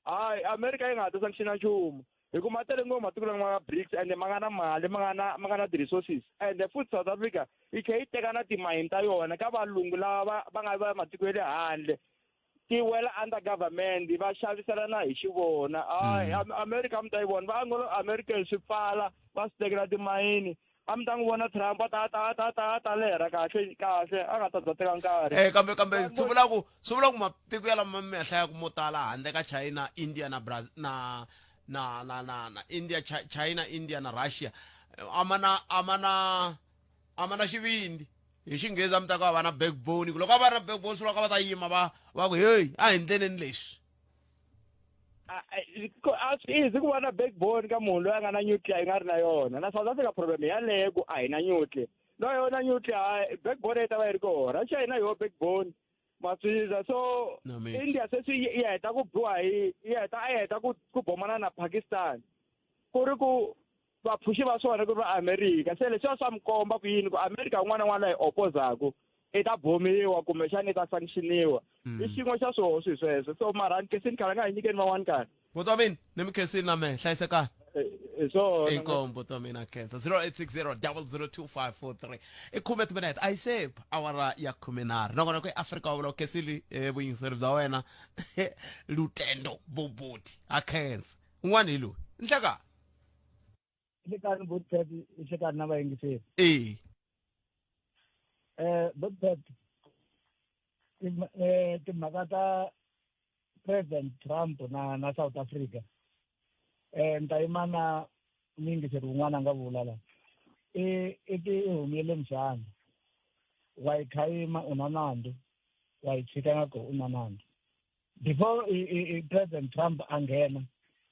hayi America yi nga ha ta sanction nchumu hi ku ma tele ngopfu matiko lama ma BRICS ende ma nga na mali ma nga na ti-resources ende futhi South Africa yi khe yi teka na timayini ta yona ka valungu lava va nga va matiko ya le handle ti wela under government va xaviselana hi xivona America mi ta yi vona va ngo American swi pfala va swi tekela timayini a mi ta n'wi vona Trump ta lera kahle a nga ta teka nkarhi kambe swi vula ku matiko ya lama mi ya hlayaku mo tala handle ka China India na Brazil na India China India na Russia amana xivindi hi xinghezi a mi ta ka va na backbone loko a va ri na backbone swi loko va ta yima va ku hey a hi ndleleni leswi a swi easy ku va na backbone ka munhu loyi a nga na nuclear yi nga ri na yona na South Africa problem yaleyo ku a hi na nuclear no yona nuclear backbone yi ta va yi ri kona Russia yi na yo backbone maswiza so India sweswi yi heta ku biwa yi heta ku bomana na Pakistan ku ri ku vaphuxi va swona ku ri va America se leswiya swa mi komba ku yini ku America un'wana na un'wana la yi opozaku i ta bomiwa kumbexana i ta sanctioniwa i xin'we xa swihoxo hi sweswo so mara nkesini khale nga hi nyikeni van'wana karhi buti wa mina ni mi khensini na mehe hlayisekani inkombo to mina khensa 0860 i 2 minute a yi se awara ya 10 nakona ku eAfrika wa vula khensili vuyingiseri bya wena Lutendo Bobuti a khensa un'wana hi loyi nhleka hlekani Bobuti hlekani na vayingiseri Bobuti timhaka ta President Trump na South Africa ntayimana mingiseri wun'wana a nga vula la i ti humile mshana wa yi khayima u na nandzu wa yi tshika nga ku u na nandzu before President Trump a nghena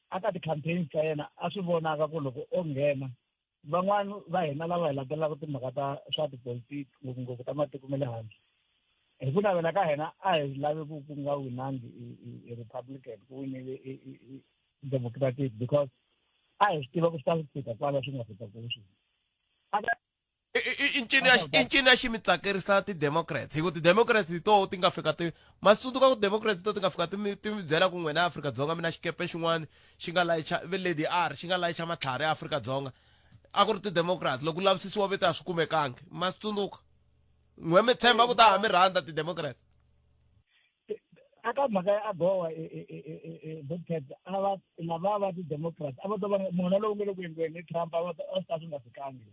aka ti-campaigns ta yena a swi vonaka ku loko o nghena van'wani va hina lava hi landzelaka timhaka ta swa tipolitiki ngopfungopfu ta matiko ma le handle hi ku navela ka hina a hi lavi ku nga winangi i Republican ku winile i Democratic because a hi swi tiva ku swi ta fika kwala swi nga fika ku swona incini ya xi mi tsakerisa ti-democrats hi ku ti-democrats to ti nga fika ma tsundzuka ku democrats to ti nga fika ti mi byela ku n'wena Afrika-Dzonga mina xikepe xin'wana xi nga layicha Lady R xi nga layicha matlhari ya Afrika-Dzonga a ku ri ti-democrats loko lavisisiwa vito a swi kumekangi ma tsundzuka n'we mi tshemba ku ta ha mi rhandza ti-democrats aka mhaka ya abowa Bobcat lava va ti-democrats a va to va mona lowu nga le ku endliweni Trump a swi ta swi nga fikangi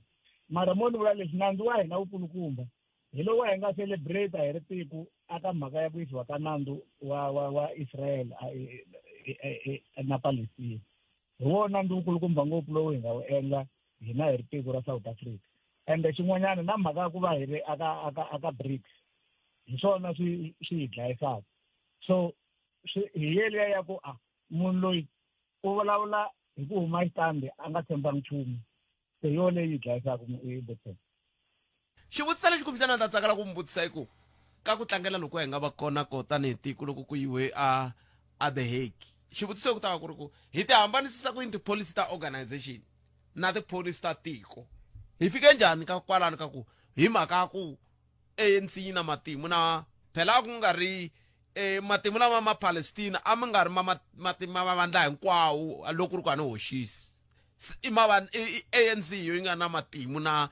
mara mo ni vula leswi nandzu wa hina wu kulukumba hi lowu wa hi nga celebrate hi ri tiko aka mhaka ya ku yisiwa ka nandzu wa Israel na Palestine hi wona nandzu wu kulukumba ngopfu lowu hi nga wu endla hina hi ri tiko ra South Africa ende xin'wanyana na mhaka ya ku va hi ri aka BRICS hi swona swi hi dlayisaka so hi yeliya ya ku munhu loyi u vulavula hi ku huma xitambi a nga tshembangi nchumu se yo leyi dlayisaka Bobcat xivutiso lexi kumbexana ta tsakela ku mi vutisa hi ku ka ku tlangela loko hi nga va kona ko tanihi tiko loko ku yiwe a The Hague xivutiso hi ku ta va ku ri ku hi ti hambanisisa ku yini tipholisi ta organization na tipholisi ta tiko hi fike njhani ka kwalano ka ku hi mhaka ya ku ANC yi na matimu na phela ku nga ri matimu lama ma Palestina a ma nga ri matimu ma mavandla hinkwawo loko ri ku a ni hoxisi ANC yo yi nga na matimu na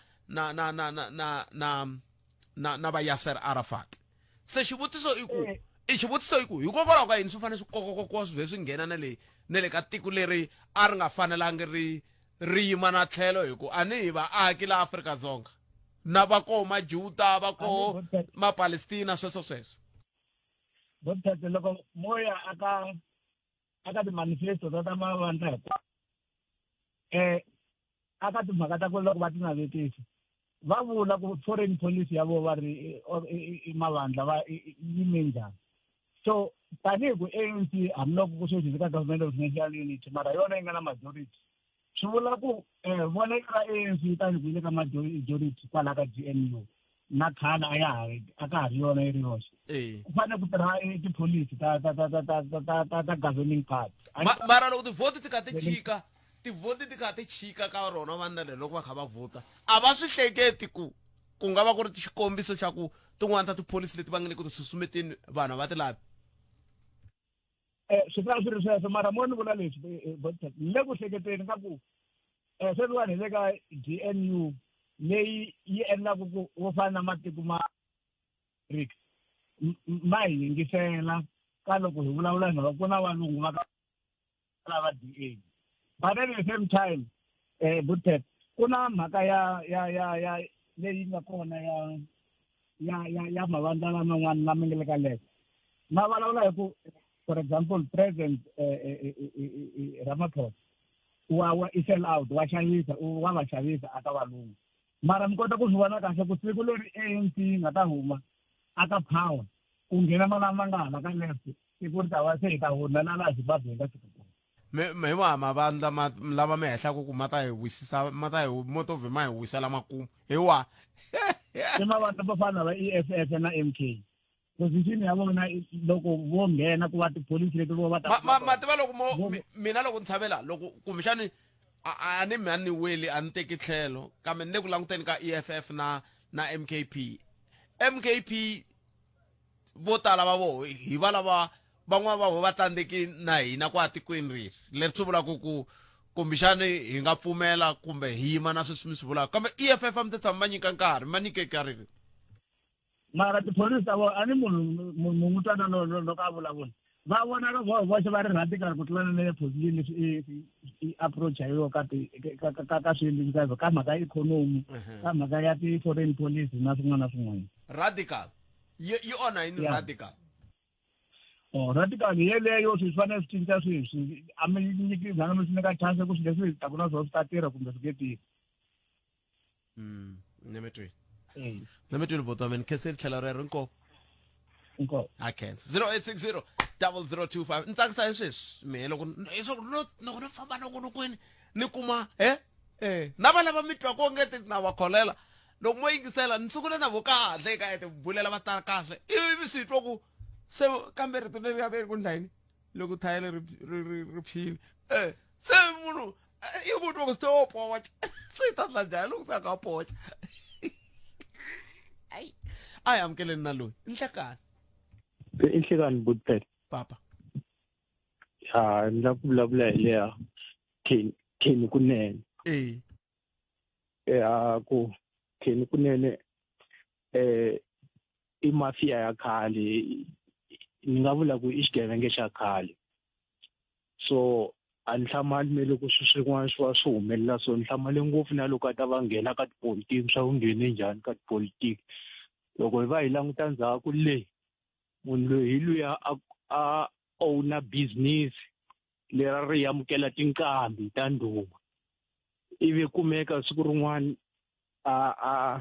va Yasser Arafat se xivutiso i ku hikokwalaho ka yini swi fanele swi kokokokiwa swi vhe swi nghena na le ka tiko leri a ri nga fanelangi ri yima na tlhelo hi ku a ni hi vaaki la Afrika-Dzonga na va koho majuda va koho mapalestina sweswo Bobcat loko moya aka ti-manifesto ta mavandla aka timhaka ta ku loko va ti navetisi va vula ku foreign policy ya vona va ri mavandla yime njhani so tanihi ku ANC hambiloko ku sweswi ka government of national unity mara yona yi nga na majority swi vula ku vonelo ra ANC tanihi ku yi le ka majority kwala ka GNU na khana a ka ha ri yona yi ri yoxe ku fanele ku tirha tipholisi ta governing party mara loko tivhoti ti kha ti chika ka rona vanna le loko va kha va vhota a va swi hleketi ku nga va ku ri xikombiso xa ku tin'wana ta tipholisi leti va nga le ku ti susumeteni vanhu va ti lavi swi ta swi ri sweswo mara mo ni vula leswi ni le ku hleketeni ka ku sweswiwani hi le ka GNU leyi yi endlaku ku wo fana na matiko ma BRICS ma hi yingisela ka loko hi vulavula hi mhaka ku na valungu va ka lava DA but at the same time Bobcat ku na mhaka ya leyi nga kona ya mavandla laman'wana lama nga le ka left ma vulavula hi ku for example President Ramaphosa wa sell out wa va xavisa aka valungu mara mi kota ku swi vona kahle ku siku leri ANC nga ta huma aka power ku nghena malama nga hala ka left siku ri ta va se hi ta humelela laha Zimbabwe ka siku hi wahi mavandla lama mi hehlaku ku ma ta hi motovhe ma hi wisela makumu hi wahi i mavandla vo fana va EFF na MK position ya vona loko vo nghena ku va tipholisi leti vo va ma tiva loko mina loko ni tshavela loko kumbexani a ni mi ni weli a ni teki tlhelo kambe ni le ku languteni ka EFF na MKP vo tala va voho hi va lava van'wana va voho va tsandzeki na hina ku a tikweni riri leri swi vulaka ku kumbexani hi nga pfumela kumbe hi yima na sweswi mi swi vulaka kambe EFF a mi ta tshama ma nyika nkarhi ma nyike nkarhi mara tipholisi ta vona a ni munhu mutwana loko a vulavula va vona voxe va ri radical ku tlula na le position leswi approach ya yo ka swilo ka mhaka ya ikhonomi ka mhaka ya ti-foreign policy na swin'wana na swin'wana radical yi onha yini radical radical yeleyo swi fanele swi cinca sweswi a mi nyiki zanga mi swi nyika chance ku swi leswi hi taku na swona swi ta tirha kumbe swi nge tirhi ni mi twini botwa meni kheseli tlhelo rero inkomu a khensa 0860 0025 ni tsakisa hi sweswi mehe loko ni famba nokonokweni ni kuma na va lava mi twaka ongeti na va kholela loko mo yingisela ni sungula na vo kahle eka ti bulela va tala kahle ivi swi twa ku se kambe rito leri ya veri ku ndlayini loko thayele ri phile se munhu i ku twa ku se wo pocha se ta tla njhani loko se a nga pocha Ayi amkeleni naloyi. Inhlekani. Inhlekani Budpet. Papa. Ndla ku vulavula hi leya Kenny Kunene. Ku Kenny Kunene I mafia ya khale ni nga vula ku I xigevenga xa khale. So anhlamali mele ku swin'wana swi humelela so nhlamale ngopfu na loko a ta va nghena ka tipolitiki swa ku nghene njhani ka tipolitiki. Loko hi va hi languta ndzhaku le munhu loyi hi luya a owner business lera ri yamukela tinkambi ta ndhuma ivi kumeka siku rin'wana a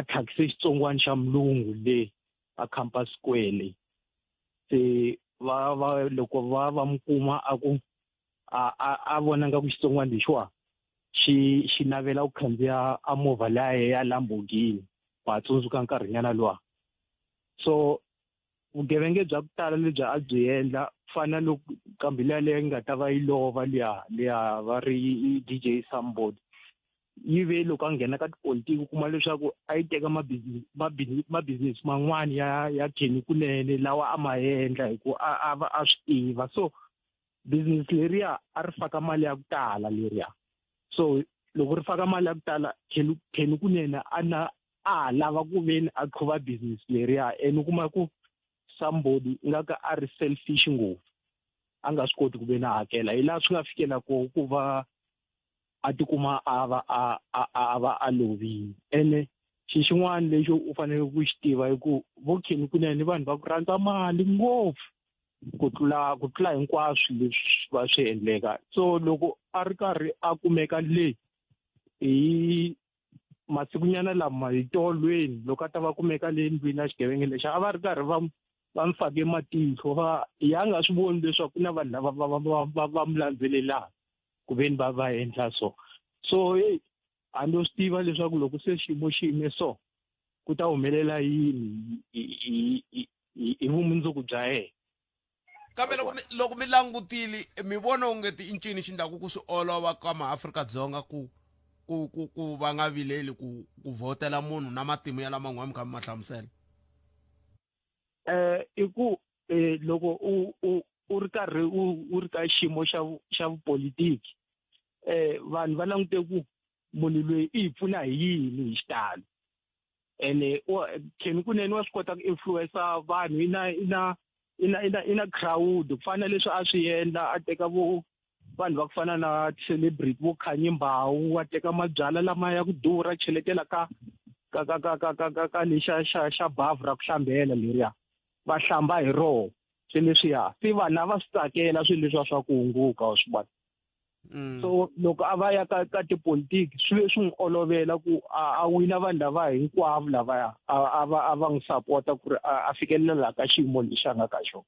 thaxi xitsongwana xa mulungu le a Campus Square se loko va mukuma a vona nga ku xitsongwana lexiwa xi navela ku khandziya a movha leya ya Lamborghini va tsundzuka nkarhinyana luwa so vugevenga bya ku tala lebyi a byi endla fana loko kambi leyi nga ta va yi lova liya va ri DJ Somebody yi ve loko a nghena ka tipolitiki kuma leswaku a yi teka mabusiness man'wani ya Kenny Kunene lawa a ma endla hi ku a swi tiva so business leriya a ri faka mali ya ku tala leriya so loko ri faka mali ya ku tala Kenny Kunene a lava ku veni a qhuva business leriya ene kuma ku somebody nga ka a ri selfish ngopfu a nga swi koti ku ve na hakela hi laha swi nga fikela ku va a tikuma a va a lovile ene xin'wana lexi u fanele ku xi tiva hi ku vo Kenny Kunene vanhu va ku rhandza mali ngopfu ku tlula hinkwaswo leswi va swi endleka so loko a ri karhi a kumeka le hi masikunyana lama hi tolweni loko a ta va kumeka le ndlwini ya xigevenga lexi a va ri karhi va mi fake matihlo ya nga swi voni leswaku ku na vanhu lava va mi landzelelaka ku veni va endla so a ndo swi tiva leswaku loko se xiyimo xi yime so ku ta humelela yini hi vumundzuku bya yena kambe loko mi langutile mi vona onge i ncini xi endlaku ku swi olova ka maAfrika-Dzonga ku va nga vileli ku vhotela munhu na matimu ya lama n'wina mi kha mi ma hlamusela I ku loko u ri karhi u ri ka xiyimo xa vupolitiki vanhu va langute ku munhu loyi I hi pfuna hi yini hi xitalo ene Kenny Kunene wa swi kota ku influencer vanhu ina crowd ku fana leswi a swi endla a teka vanhu va ku fana na celebrity vo Khanyi Mbhawu a teka mabyala lama ya ku durha cheletela ka lexa xa bavhu ra ku hlambela leriya va hlamba hi roho swi leswiya se vanhu va swi tsakela swilo leswiya swa ku hunguka wa swi vona so loko a va ya ka tipolitiki swi n'wi olovela ku a wina vanhu lava hinkwavo lavaya a va n'wi sapota ku ri a fikelela ka xiyimo lexi a nga ka xona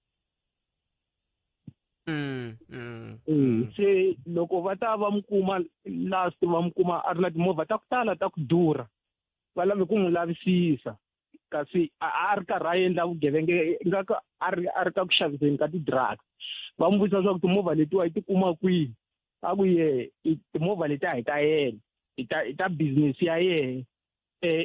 se loko va ta va mukuma last va mukuma a ri na timovha ta ku tala ta ku durha va lave ku n'wi lavisisa kasi a ri karhi a endla vugevenga nga ka a ri ka ku xaviseni ka ti-drugs va n'wi vutisa swa ku timovha letiwa yi tikuma kwini a ku timovha leti a hi ta yena hi ta business ya yena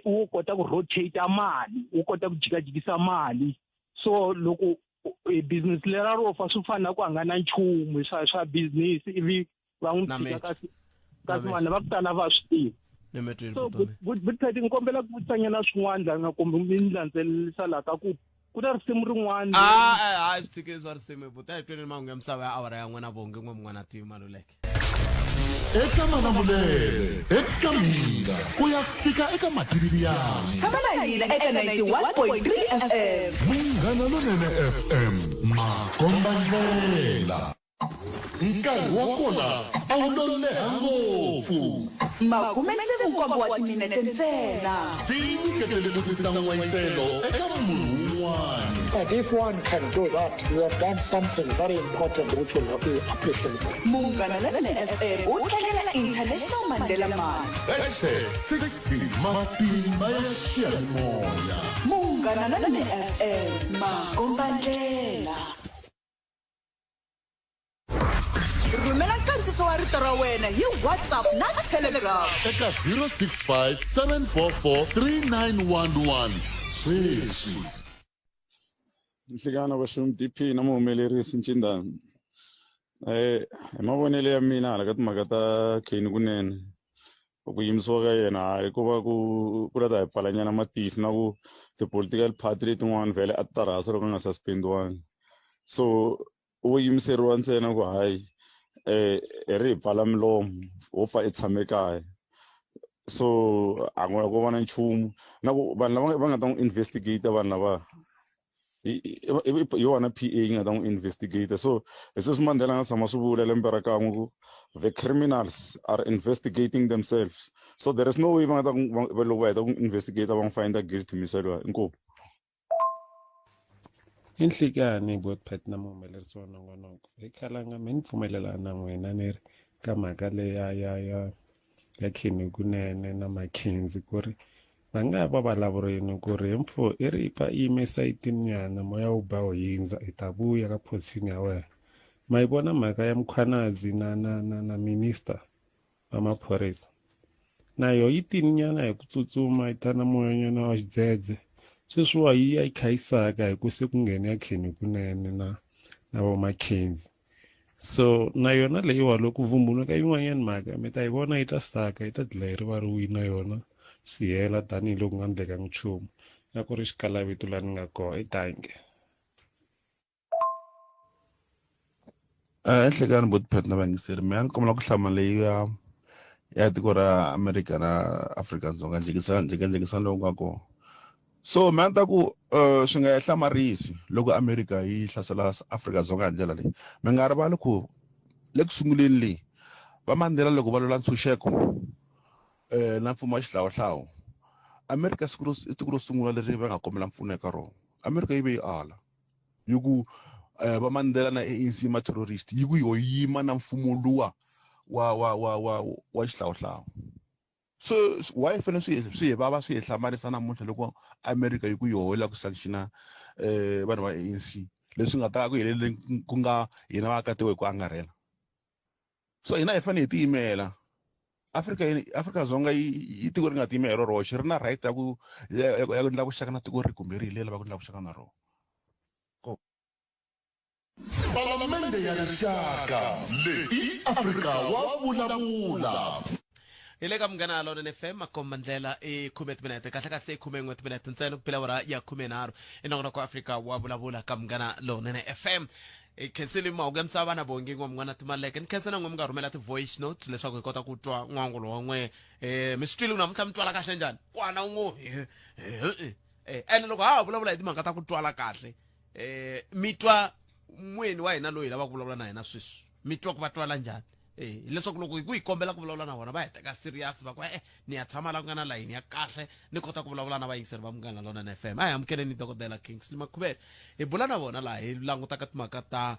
u kota ku rotate mali u kota ku jikajikisa mali so loko business lera ro fa swi fana ku a nga na nchumu swa business ivi va n'wi tshika kasi vanhu va ku tala va swi tiva so Budpet ni kombela ku vutisanyana swin'wana la nga kumbe mi landzelelisa la ka ku na risimu rin'wana hayi swi tshike swa risimu but a hi tweni mahungu ya misava ya awara ya n'wina vonge n'we mun'wana tivi maluleke eka Manamulele eka mina ku ya fika eka Mativiyani tshama na hina eka 91.3 FM Munghana Lonene FM Makomba Ndlela nkarhi wa kona a wu lo leha ngopfu 7 wa timinete ntsena tinyiketele ku tisa n'wetelo eka munhu un'wana but if one can do that we have done something very important which will be appreciated Munghana Lonene FM u tlangela International Mandela Month #60 matimba ya xiyanimoya Munghana Lonene FM Makomba Ndlela rhumela nkandziso wa rito rito ra wena hi WhatsApp na Telegram eka 065 744 3911 sweswi. Nhlekana Bashum DP na muhumelerisi Ncindani. Hi mavonelo ya mina hala ka timhaka ta Kane kunene. Ku yimisiwa ka yena hayi ku va ku lata hi pfalanyana matihlo na ku ti-political party letin'wana vhele a ti ta rhasa loko nga suspendiwangi. So wo yimiseriwa ntsena ku hayi hi ri hi pfala milomo wo fa i tshame kaya. So a nga ko vona nchumu na ku vanhu lava va nga ta n'wi investigate vanhu lava yona PA yi nga ta n'wi investigate. So hi sweswi Mandela nga tshama swi vula lembe ra kan'we ku the criminals are investigating themselves. So there is no way va nga ta loko va heta ku investigate va n'wi find guilty miseliwa inkomu. Inhlikani Bothphet na muhumelerisi wa nongonoko hi khalanga mi ni pfumelelana na n'wina ni ri ka mhaka leya ya Kane kunene na McKenzie ku ri va nga va vulavurini ku ri mfo i ri pfa i yime sayitini nyana moya wu ba wu hindza i ta vuya ka position ya wena. Ma yi vona mhaka ya Mkhwanazi na minister wa maphorisa na yo yi tini nyana hi ku tsutsuma yi ta na moyanyana wa xidzedze. Sweswiwa yi ya yi kha yi saka hi ku se ku nghene ya Kane kunene na vo McKenzie. So na yona leyiwa loko vumbuluka yin'wanyana mhaka mi ta yi vona yi ta saka yi ta dlaya yi ri va ri wina yona swi hela tanihiloko nga endleka nchumu na ku ri xikalavito laha ni nga koho i tange. Enhlekani Bothphet na vangiseri mina ni kombela ku hlamula leyi ya tiko ra America na Afrika-Dzonga njhekanjhekisano lowu nga kona. So mina ta ku swi nga hlamarisi loko America yi hlasela Afrika-Dzonga hi ndlela leyi. Mi nga rivali ku le ku sunguleni leyi va Mandela loko va lwela ntshunxeko na mfumo wa xihlawuhlawu America i tiko ro sungula leri va nga kombela mpfuno eka rona. America yi ve yi ala yi ku va Mandela na ANC ma terrorist yi ku yo yima na mfumo luwa wa xihlawuhlawu. So why fane swi va swi hlamarisa namuntlha loko America yi ku yohola ku sanctiona vanhu va ANC leswi nga ta ku helele ku nga hina vaakatiko hi ku angarhela. So hina hi fane hi tiyimela. Afrika-Dzonga yi tiko ri nga tiyime hi roroxe ri na right ya ku endla vuxaka na tiko ri kumbe ri hilela va ku endla vuxaka na rona. Palamende ya rixaka leyi Afrika wa vulavula. Ile ka Munghana Lonene FM makomba ndlela e 10 minute kahle ka se 10 minute ntsena kuphela wara ya 13 enongona ko Afrika wa vulavula ka Munghana Lonene FM. E cancel ma uga msava na bongi ngomngana timaleke ni cancel ngom nga rhumela ti voice notes leswaku hi kota ku twa n'wangulo wan'we mistili unamutla mtwala kahle njani kwana ungo ene loko ha vulavula hi timhaka ta ku twala kahle mitwa mweni wa hina loyi lava ku vulavula na hina sweswi mitwa ku va twala njani leswaku loko ku ikombela ku vulavula na vona va heteka serious va ku ni ya tshama la ku nga na line ya kahle ni kota ku vulavula na vayingiseri va Munghana Lonene FM. Amukeleni Dokodela Kingsley Makhubele hi bula na vona laha hi langutaka timhaka ta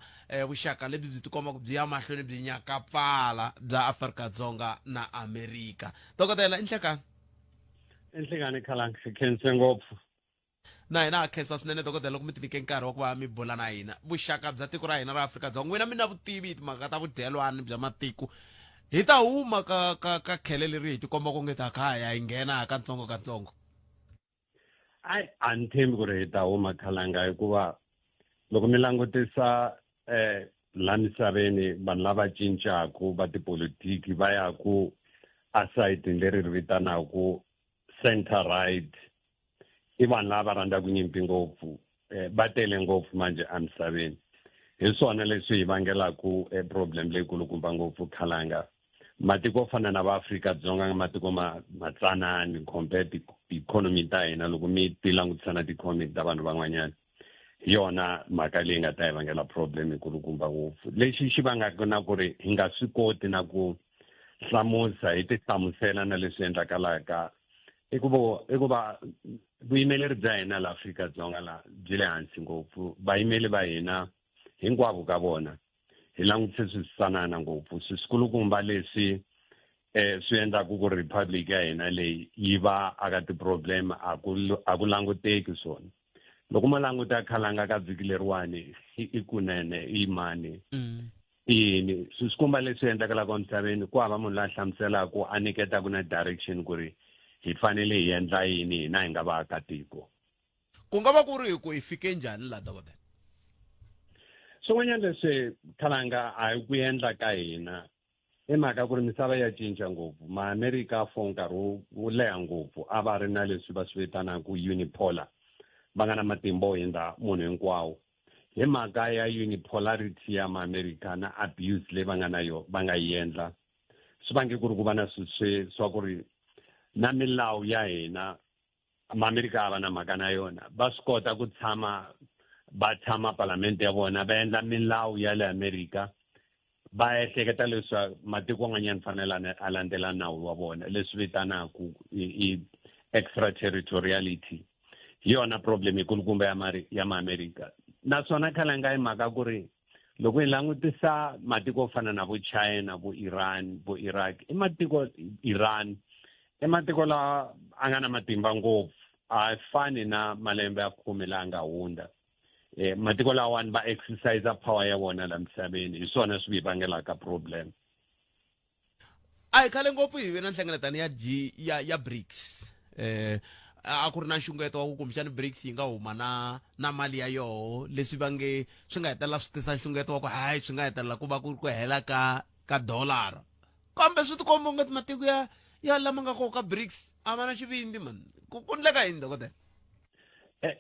vuxaka lebyi byi tikomba ku byi ya mahlweni byi nyaka pfala bya Afrika-Dzonga na America. Dokodela inhlekani khalangi khense ngopfu na hina a khensa swinene Dokodela loko mi tinike nkarhi wa ku va mi bula na hina vuxaka bya tiko ra hina ra Afrika-Dzonga n'wina mi na vutivi hi timhaka ta vudyelwani bya matiko hi ta huma ka khele leri hi tikomba ku ngeta khaya hi nghena katsongo. A ni tshembi ku ri hi ta huma khalanga hikuva loko mi langutisa laha misaveni vanhu lava cincaku va tipolitiki va yaku asayitini leri ri vitanaku center right i vanhu lava rhandzaku nyimpi ngopfu va tele ngopfu manje emisaveni hi swona leswi hi vangelaku problem leyikulukumba ngopfu khalanga. Matiko fana na va Afrika-Dzonga matiko matsanani compared economy ta hina loko mi ti langutisa na ti-economy ta vanhu van'wanyana hi yona mhaka leyi nga ta hi vangela problem ikulukumba ngopfu. Lexi xi vangaka na ku ri hi nga swi koti na ku hlamusa hi ti hlamusela na leswi endlakalaka i ku va vuyimeleri bya hina la Afrika-Dzonga la byi le hansi ngopfu. Vayimeli va hina hinkwavo ka vona hi langutise swisanana ngopfu swikulukumba leswi swi endlaku ku republic ya hina leyi yi va aka ti-problem a ku languteki swona. Loko mo languta khalanga ka vhiki leriwani i kunene i mani ini swikomba leswi endlekalaka emisaveni ku hava munhu la hlamuselaka a nyiketa ku na direction ku ri hi fanele hi endla yini hina hi nga vaakatiko. Ku nga va ku ri ku hi fike njhani la dokotela? Swin'wanyana leswi Khalanga a hi ku endla ka hina i mhaka ku ri misava ya cinca ngopfu. MaAmerika for nkarhi wo leha ngopfu a va ri na leswi va swi vitanaka unipolar, va nga na matimba yo hundza munhu hinkwawo. Hi mhaka ya unipolarity ya MaAmerika na abuse leyi va nga na yona va nga yi endla swi vange ku ri ku va na swilo swa ku ri na milawu ya hina MaAmerika a va na mhaka na yona. Va swi kota ku va tshama palamende ya vona va endla milawu ya le Amerika va ehleketa leswi matiko man'wanyana fanele a landzela nawu wa vona leswi vitanaka i extraterritoriality. Hi yona problem ikulukumba ya MaAmerika. Naswona Khalanga hi mhaka ku ri loko hi langutisa matiko yo fana na vo China, vo Iran, vo Iraq, Iran i matiko lawa a nga na matimba ngopfu a fani na malembe ya 10 la nga hundza. Matiko lawani va exercise power ya vona la misaveni hi swona swi vangelaka problem. A hi khale ngopfu hi ve na nhlengeletano ya BRICS. A ku ri na nxungeto wa ku kumbexana BRICS yi nga huma na mali ya yoho leswi swi nga hetelela swi tisa nxungeto wa ku hayi swi nga hetelela ku va ku hela ka dolara. Kambe swi tikomba ngati matiko ya lama nga koka BRICS a va na xivindi man ku endleka yini dokotela?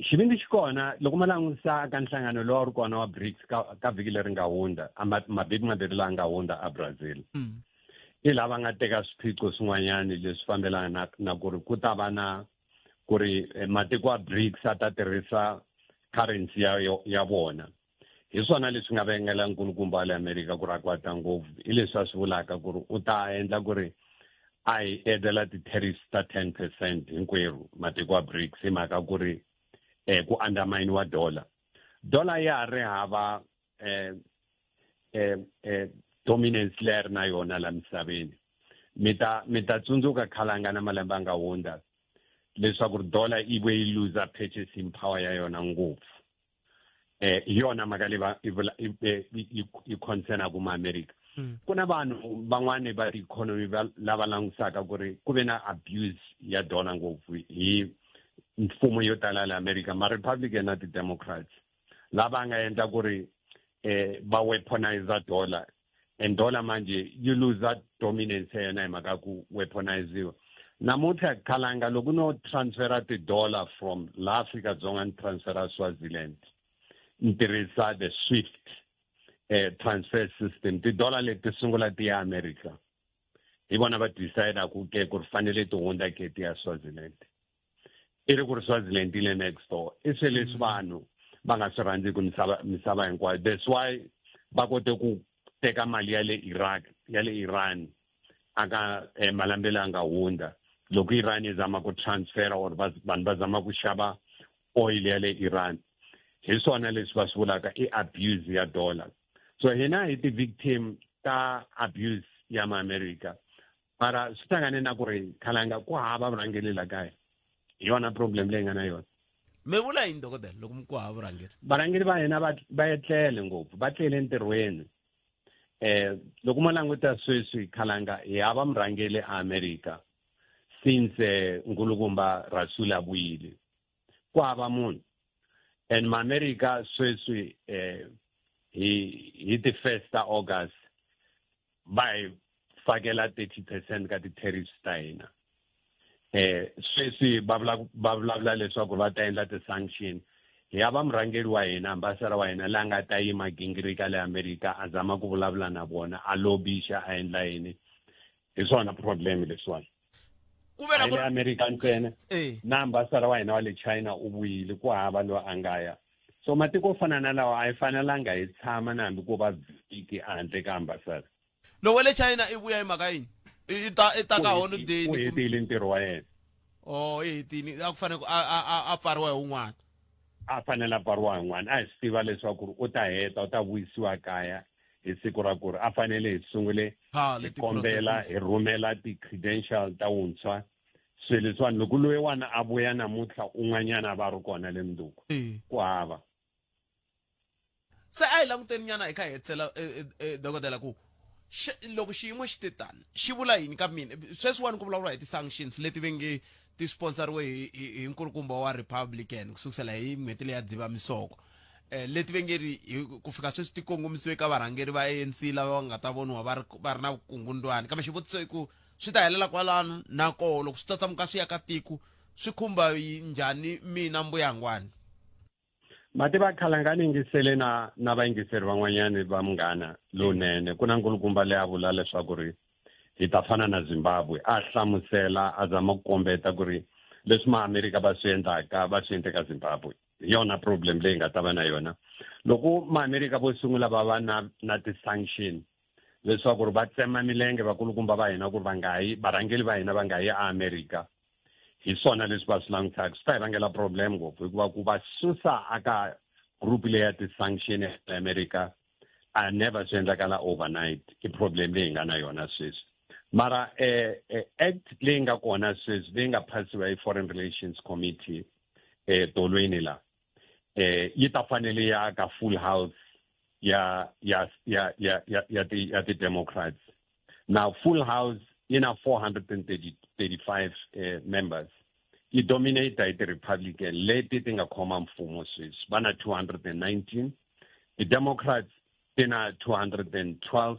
Xivindi xi kona loko ma langutisa ka nhlangano lowu ri kona wa BRICS ka vhiki leri nga hundza mavhiki mambirhi laha nga hundza a Brazil. I lava nga teka swiphiqo swin'wanyana leswi fambelana na ku ri ku ta va na ku ri matiko ya BRICS a ta tirhisa currency ya vona. Hi swona leswi nga vengela nkulukumba wa le Amerika ku ri a kwata ngopfu i leswi a swi vulaka ku ri u ta endla ku ri a hi edela ti-tariffs ta 10% hinkwerhu matiko ya BRICS hi mhaka ku ri ku undermine wa dollar ya ri hava dominance leyi na yona la misaveni. Mi ta tsundzuka Khalanga na malembe nga hundza leswaku dollar yi vuye yi lose purchasing power ya yona ngopfu. Hi yona mhaka leyi yi concern ku MaAmerika. Ku na vanhu van'wani va economy lava langutisaka ku ri ku ve na abuse ya dollar ngopfu hi mfumo yo tala la Amerika, ma-Republican na ti-Democrats lava nga endla ku ri va weaponize dollar and dollar manje yi lose dominance ya yona hi mhaka ku weaponiziwa. Namuntlha Khalanga loko no transfera ti-dollar from la Afrika-Dzonga ni transfera Swaziland ni tirhisa the SWIFT transfer system, ti-dollar leti sungula ti ya America hi vona va decide ku ri fanele ti hundza ke ti ya Swaziland. I ri ku ri Swaziland yi le next door i swilo leswi vanhu va nga swi rhandziku misava hinkwayo. That's why va kote ku teka mali ya le Iran aka malambe la nga hundza loko Iran yi zama ku transfera or vanhu va zama ku xava oil ya le Iran. Hi swona leswi va swi vulaka i abuse ya dollar. So hina hi ti-victim ta abuse ya MaAmerika mara swi hlangane na ku ri Khalanga ku hava vurhangeri la kaya. Hi yona problem leyi nga na yona. Mi vula yini dokotela loko mi ku hava vurhangeri? Varhangeri va hina va etlele ngopfu va tlele entirhweni. Loko mo languta sweswi Khalanga hi hava murhangeri eAmerika since nkulukumba Rasul a vuyile ku hava munhu and MaAmerika sweswi hi the 1st August va hi fakela 30% ka ti-tariffs ta hina. Sweswi va vulavula leswaku va ta endla ti-sanction. Hi hava murhangeri wa hina ambassador wa hina la nga ta yima gingirika le Amerika a zama ku vulavula na vona a lobisha a endla yini. Hi swona problem leswiwani. Ku ve na Amerika ntsena na ambassador wa hina wa le China u vuyile ku hava lo a nga ya. So matiko fana na lawa a hi fanelanga hi tshama na hambi ku va vhiki handle ka ambassador. Loko le China i vuya hi mhaka yini? I ta ka holiday. U hetile ntirho wa yena. Oh i hetile a ku fanele a pfariwa hi un'wana. A fanele a pfariwa hi un'wana a hi swi tiva leswaku u ta heta u ta vuyisiwa kaya hi siku ra ku ri a fanele hi sungule hi kombela hi rhumela ti-credential ta wuntshwa swilo leswiwani loko loyiwani a vuya namuntlha un'wanyana va ri kona le Mduku ku hava. se a hi languteni nyana hi kha hi hetsela dokodela ku loko xiyimo xi te tani xi vula yini ka mina sweswiwani ku vulavula hi ti-sanctions leti ve nge ti sponsoriwe hi nkulukumba wa Republican kusukisela hi n'hweti leya Dzivamisoko leti ve nge ri ku fika sweswi ti kongomisiwe ka varhangeri va ANC lava nga ta voniwa va ri na vukungundwani kambe xivutiso i ku swi ta helela kwalano nako loko swi tsatsamuka swi ya ka tiko swi khumba njhani mina Mbuyangwani. mati va khalangani yingisele na vayingiseri van'wanyani va munghana lowunene ku na nkulukumba leyi a vula leswaku ri hi ta fana na Zimbabwe a hlamusela a zama ku kombeta ku ri leswi ma-Amerika va swi endlaka va swi endle ka Zimbabwe hi yona problem leyi nga ta va na yona loko ma-Amerika vo sungula va va na ti-sanction leswaku ri va tsema milenge vakulukumba va hina ku ri va nga yi varhangeli va hina va nga yi a-Amerika hi swona leswi va swi langutaka swi ta hi vangela problem ngopfu hikuva ku va susa aka group leyi ya ti-sanction ya Amerika a never swi endlakala overnight i problem leyi nga na yona sweswi mara act leyi nga kona sweswi leyi nga phasiwa hi Foreign Relations Committee tolweni la yi ta fanele ya ka full house ya ti-Democrats now full house ina 435 members yi dominate hi ti-Republican leti ti nga khoma mfumo sweswi va na 219 ti-Democrats ti na 212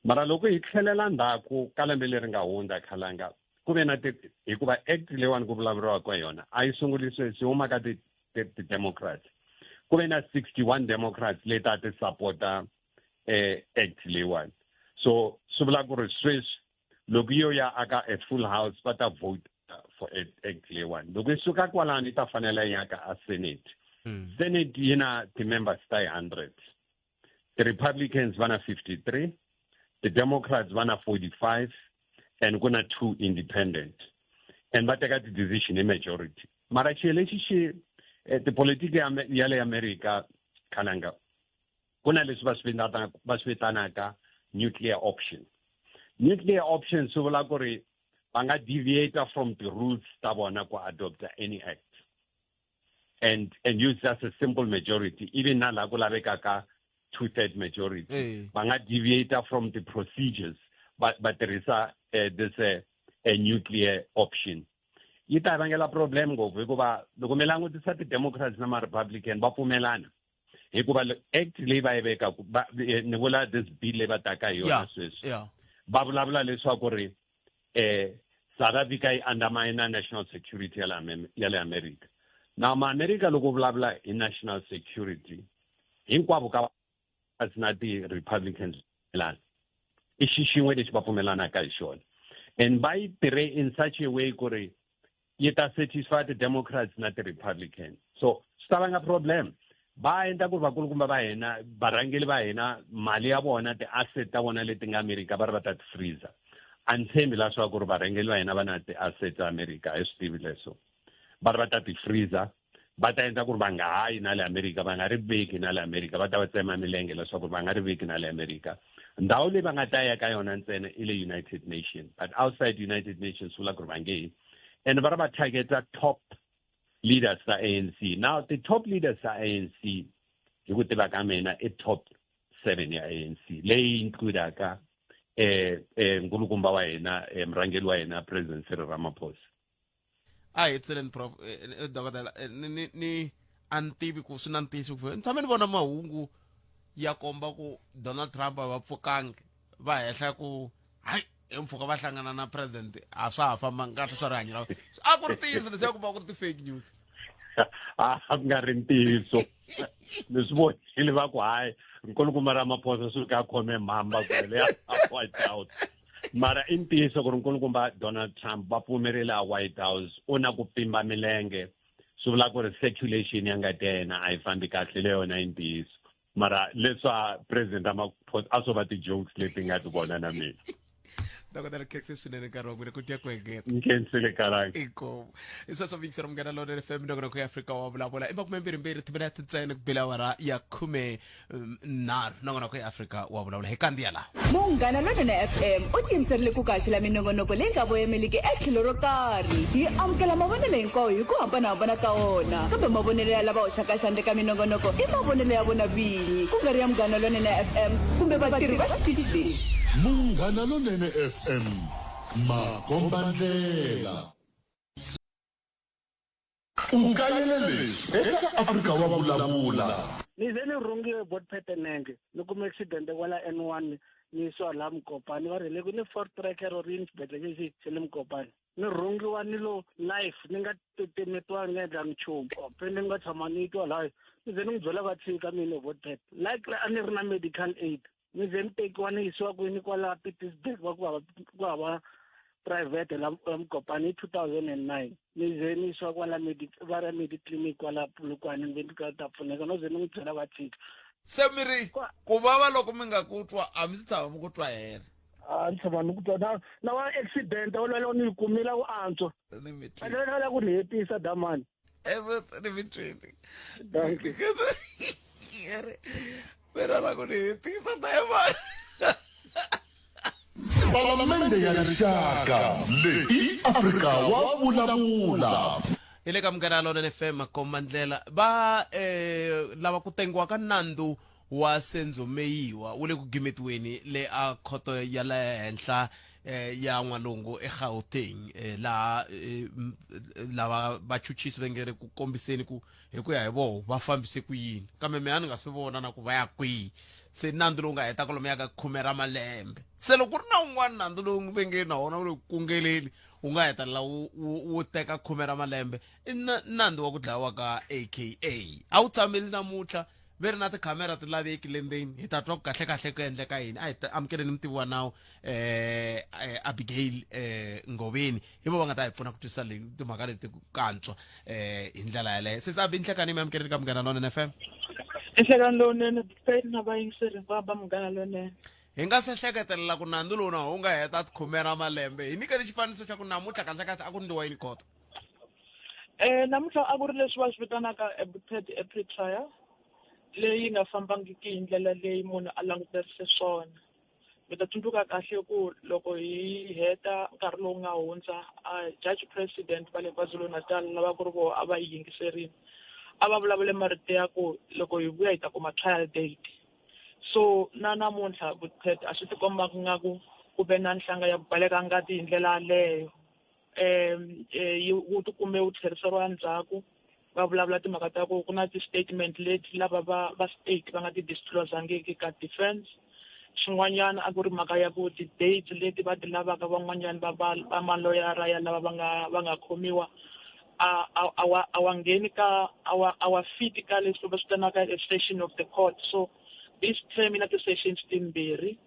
mara loko hi tlhelela ndzhaku ka lembe leri nga hundza khalanga ku ve na hikuva act leyiwani ku vulavuriwaka yona a yi sunguli sweswi huma ka ti-Democrats ku ve na 61 Democrats leti a ti sapota act leyiwani so swi vula ku ri sweswi loko yo ya aka a full house va ta vote for act leyiwani loko yi suka kwalano yi ta fanela yi yaka a Senate Senate yi na ti-members ta 100 ti-Republicans va na 53 the-Democrats va na 45 and ku na 2 independent and va teka ti-decision hi majority mara xilo lexi xi tipolitiki ya le Amerika khalanga ku na leswi va swi vitanaka nuclear option swi vula ku ri va nga deviate from the rules ta vona ku adopt any act and use just a simple majority even na la ku lavekaka 2/3 majority va nga deviate from the procedures but there is a nuclear option yi ta vangela problem ngopfu hikuva loko mi langutisa ti-Democrats na ma-Republican va pfumelana hikuva act leyi va yi vekaku ni vula this bill leyi va taka hi yona sweswi va vulavula leswaku ri South Africa yi undermine national security ya le America now ma-America loko vulavula hi national security hinkwavo ka na ti-Republicans lana i xixin'we lexi va pfumelanaka hi xona and va yi tirhe in such a way ku ri yi ta satisfy ti-Democrats na ti-Republicans so swi ta vanga problem va endla ku ri vakulukumba va hina varhangeli va hina mali ya vona ti-asset ta vona leti nga Amerika va ri va ta ti-freezer a ni tshembi leswaku ku ri varhangeli va hina va na ti-asset ta Amerika hi swi tivi leswo va ri va ta ti-freezer va ta endla ku ri va nga hayi na le Amerika va nga ri veki na le Amerika va ta va tsema milenge leswaku va nga ri veki na le Amerika ndhawu leyi va nga ta ya ka yona ntsena i le United Nations but outside United Nations vula ku ri va nge yi and va ri va targeta top leaders ta ANC now the top leaders ta ANC hi ku tiva ka mina i top 7 ya ANC leyi includaka nkulukumba wa hina murhangeri wa hina President Cyril Ramaphosa excellent prof dokotela ni antivi ku swi na ntiyiso ku ni tshame ni vona mahungu ya komba ku Donald Trump va pfukangi va hehla ku hayi empfuka va hlangana na president a swa ha fambanga kahle swa rihanyo ra a ku ri ntiyiso leswi ya ku va ku ri ti-fake news a ku nga ri ntiyiso leswi vonile va ku hayi nkulukumba Ramaphosa swi ka khome mhamba kwele ya White House mara i ntiyiso ku ri nkulukumba Donald Trump va pfumerile a White House u na ku pfimba milenge swi vula ku ri circulation ya ngati ya yena a yi fambi kahle le yona i ntiyiso mara leswa president Ramaphosa a swo va ti-jokes leti nga ti vona na mina Dokotela Kexi swinene nkarhi wa n'wina ku tiya ku hengeta. Nkensile Kalanga. Inkomu. I sweswo mikisera Munghana Lonene FM nongonoko ya Afrika wa vulavula. I 22 timinete ntsena ku bela awara ya 13 nongonoko ya Afrika wa vulavula. Hi kandziya la. Munghana Lonene FM u tiyimiserile ku kaxila minongonoko leyi nga voyameliki etlhelo ro karhi. Hi amukela mavonelo hinkwawo hi ku hambanahambana ka wona. Kambe mavonelo ya lava hoxaka xandla ka minongonoko i mavonelo ya vona vinyi. Ku nga ri ya Munghana Lonene FM kumbe vatirhi va xitichi lexi. Munghana Lonene FM makombandlela ukayelele eka Afrika wa vulavula. Ni ze ni rhungiwe bot petenenge ni kuma accident kwala N1 ni swa la Mkopane va rele ku ni fourth tracker orange xibedhlele xi xele Mkopane ni rhungiwa ni lo life ni nga temetwa ngedla nchumu pende ni nga tshama ni twa la ni ze ni n'wi byela va tshika mina bot pet like a ni ri na medical aid ni ze ni tekiwa ni yisiwa kwini kwala Pietersburg va ku hava private la Mkopane 2009 ni ze ni yisiwa kwala mediclinic kwala Polokwane ni ka ta pfuneka no ze ni n'wi byela va tshika Semiri ku vava loko mi nga ku twa a mi si tshama mi ku twa hela. ni tshama ni ku twa na wa accident olwelo ni kumila u antswa alwela ku ni hetisa damani ni mi twini. Thank you. Pero la ku ni hetisa damani. Palamende ya rixaka leyi Afrika wa vulavula. Ile ka Munghana Lonene FM makombandlela va lava ku tengiwa ka nandu wa Senzo Meyiwa wu le ku gimetiweni le a khoto ya le henhla ya N'walungu eGauteng la lava vachuchisi va ngere ku kombiseni ku hi ku ya hi vo va fambise ku yini kambe mina ni nga swi vona na ku va ya kwihi se nandu lowu nga heta ku lomu ya ka 10 ra malembe se loko ku ri na un'wana nandu lowu venge na wona wu le ku kungeleli wu nga hetelela wu teka 10 ra malembe i nandu wa ku dlayiwa ka AKA a wu tshameli namuntlha ve ri na tikhamera ti laveki le ndzeni hi ta twa ku kahle ku endleka yini a hi amukeleni mutivi wa nawu Abigail Ngobeni hi vo va nga ta hi pfuna ku twisisa timhaka leti ku kantswa hi ndlela yaleyo sesi abi nhlekani mi amukeleni ka Munghana Lonene FM Munghana Lonene na vayingiseri va Munghana Lonene hi nga se hleketelela ku nandu lowu na wu nga heta 10 ra malembe hi nyikeli xifaniso xa ku namuntlha kahle a ku ndliwa yini kota namuntlha a ku ri leswi va swi vitanaka pre-trial leyi nga fambangiki hi ndlela leyi munhu a languterise swona mi ta tsundzuka kahle ku loko hi heta nkarhi lowu nga hundza judge president va le KwaZulu-Natal lava ku ri vo a va yi yingiserile a va vulavule marito ya ku loko hi vuya hi ta kuma trial date so na namuntlha vuthet a swi tikomba nga ku ve na nhlanga ya ku baleka ngati hi ndlela yaleyo wu tikume wu tlheriseriwa ndzhaku va vulavula timhaka ta ku na ti-statement leti lava va state va nga ti disclosangiki ka defense xin'wanyana a ku ri mhaka ya ku ti-dates leti va ti lavaka van'wanyana va maloyara ya lava va nga khomiwa a wa ngheni ka a wa fit ka leswi va swi vitanaka session of the court so this term na ti-sessions timbirhi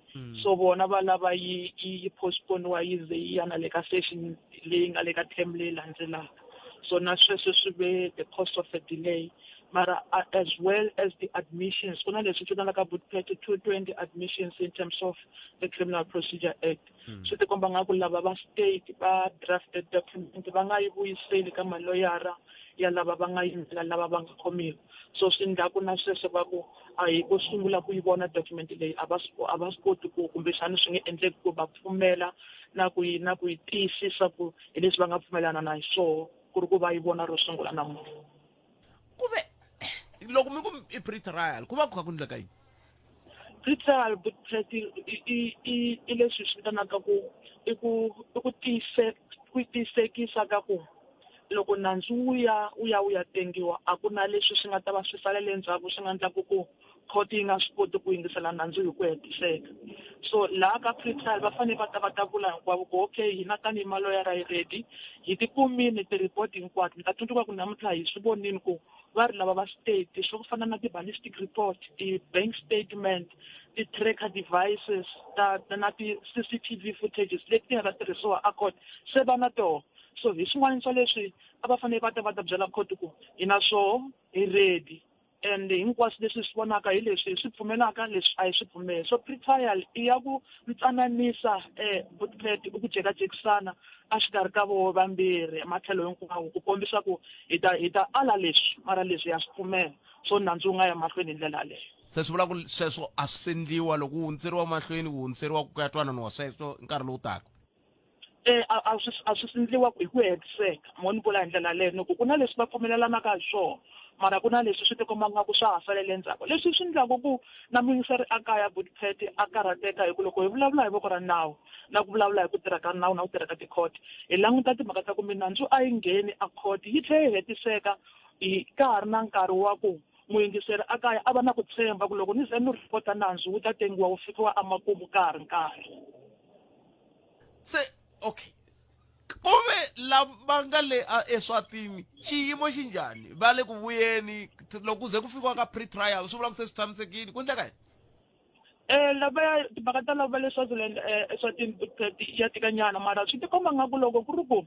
so bona va lava yi postponiwa yi ze yi yana le ka session leyi nga le ka term leyi landzelaka so na sweswo swi ve the cost of a delay mara as well as the admissions kuna leswi vitanaka budget 220 admissions in terms of the Criminal Procedure Act swi tikomba nga ku lava va state va drafted document va nga yi vuyiseli ka maloyara ya lava va nga yimela lava va nga khomiwa so swi ndla ku na sweswo va ku a hi ku sungula ku yi vona document leyi a va swi koti ku kumbexana swi nge endleki ku va pfumela na ku yi tiyisisa ku hi leswi va nga pfumelana na hi swona ku ri ku va yi vona ro sungula namuntlha kuve loko mi ku i pre-trial ku va ku kha ku ndleka yini pre-trial i leswi swi vitanaka ku i ku tiyisekisa ka ku loko nandzu wu ya tengiwa a ku na leswi swi nga ta va swi salele ndzhaku swi nga endlaku ku court yi nga swi koti ku yingisela nandzu hi ku hetiseka so laha ka pre-trial va fanele va ta vula hinkwavo ku okay hina tanihi maloyara hi ready hi ti kumini ti-report hinkwato mi ta tsundzuka ku namuntlha hi swi vonini ku va ri lava va state swo ku fana na ti-ballistic report ti-bank statement ti-tracker devices na ti-CCTV footages leti ti nga ta tirhisiwa a court se va na toho so hi swin'wana swa leswi a va fanele va ta byela court ku hi na swoho hi ready and hinkwaswo leswi swi vonaka hi leswi swi pfumelaka leswi a hi swi pfumeli. So pre-trial i ya ku ntsananisa Buddpet ku jekajekisana a xikarhi ka voho vambirhi matlhelo hinkwawo ku kombisa ku hi ta ala leswi mara leswi ya swi pfumela so nandzu wu nga ya mahlweni hi ndlela yaleyo. Se swi vula ku sweswo a swi sendliwa loko wu hundzeriwa mahlweni wu hundzeriwa ku ya twananiwa sweswo nkarhi lowu taka. A swi sendliwa hi ku hetiseka mo ni vula hi ndlela leyo loko ku na leswi va pfumelelanaka hi swona mara ku na leswi swi tikomba nga ku swa ha salele ndzhaku leswi swi endlaka ku na mingiseri a kaya Buddpet a karhateka hi ku loko hi vulavula hi voko ra nawu na ku vulavula hi ku tirha ka nawu na ku tirha ka tikhoti hi languta timhaka ta ku minandzu a yi ngheni a khoti yi tlhela yi hetiseka hi ka ha ri na nkarhi wa ku muyingiseri a kaya a va na ku tshemba ku loko ni ze ni ripota nandzu wu ta tengiwa wu fikiwa emakumu ka ha ri nkarhi. Se okay kumbe lava nga le eSwatini xiyimo xi njhani va le ku vuyeni loko ze ku fikiwa ka pre-trial swi vula ku se swi tshamisekile ku endleka yini? Lava timhaka ta lava le Swaziland eSwatini Buddpet ya tikanyana mara swi tikomba nga ku loko ku ri ku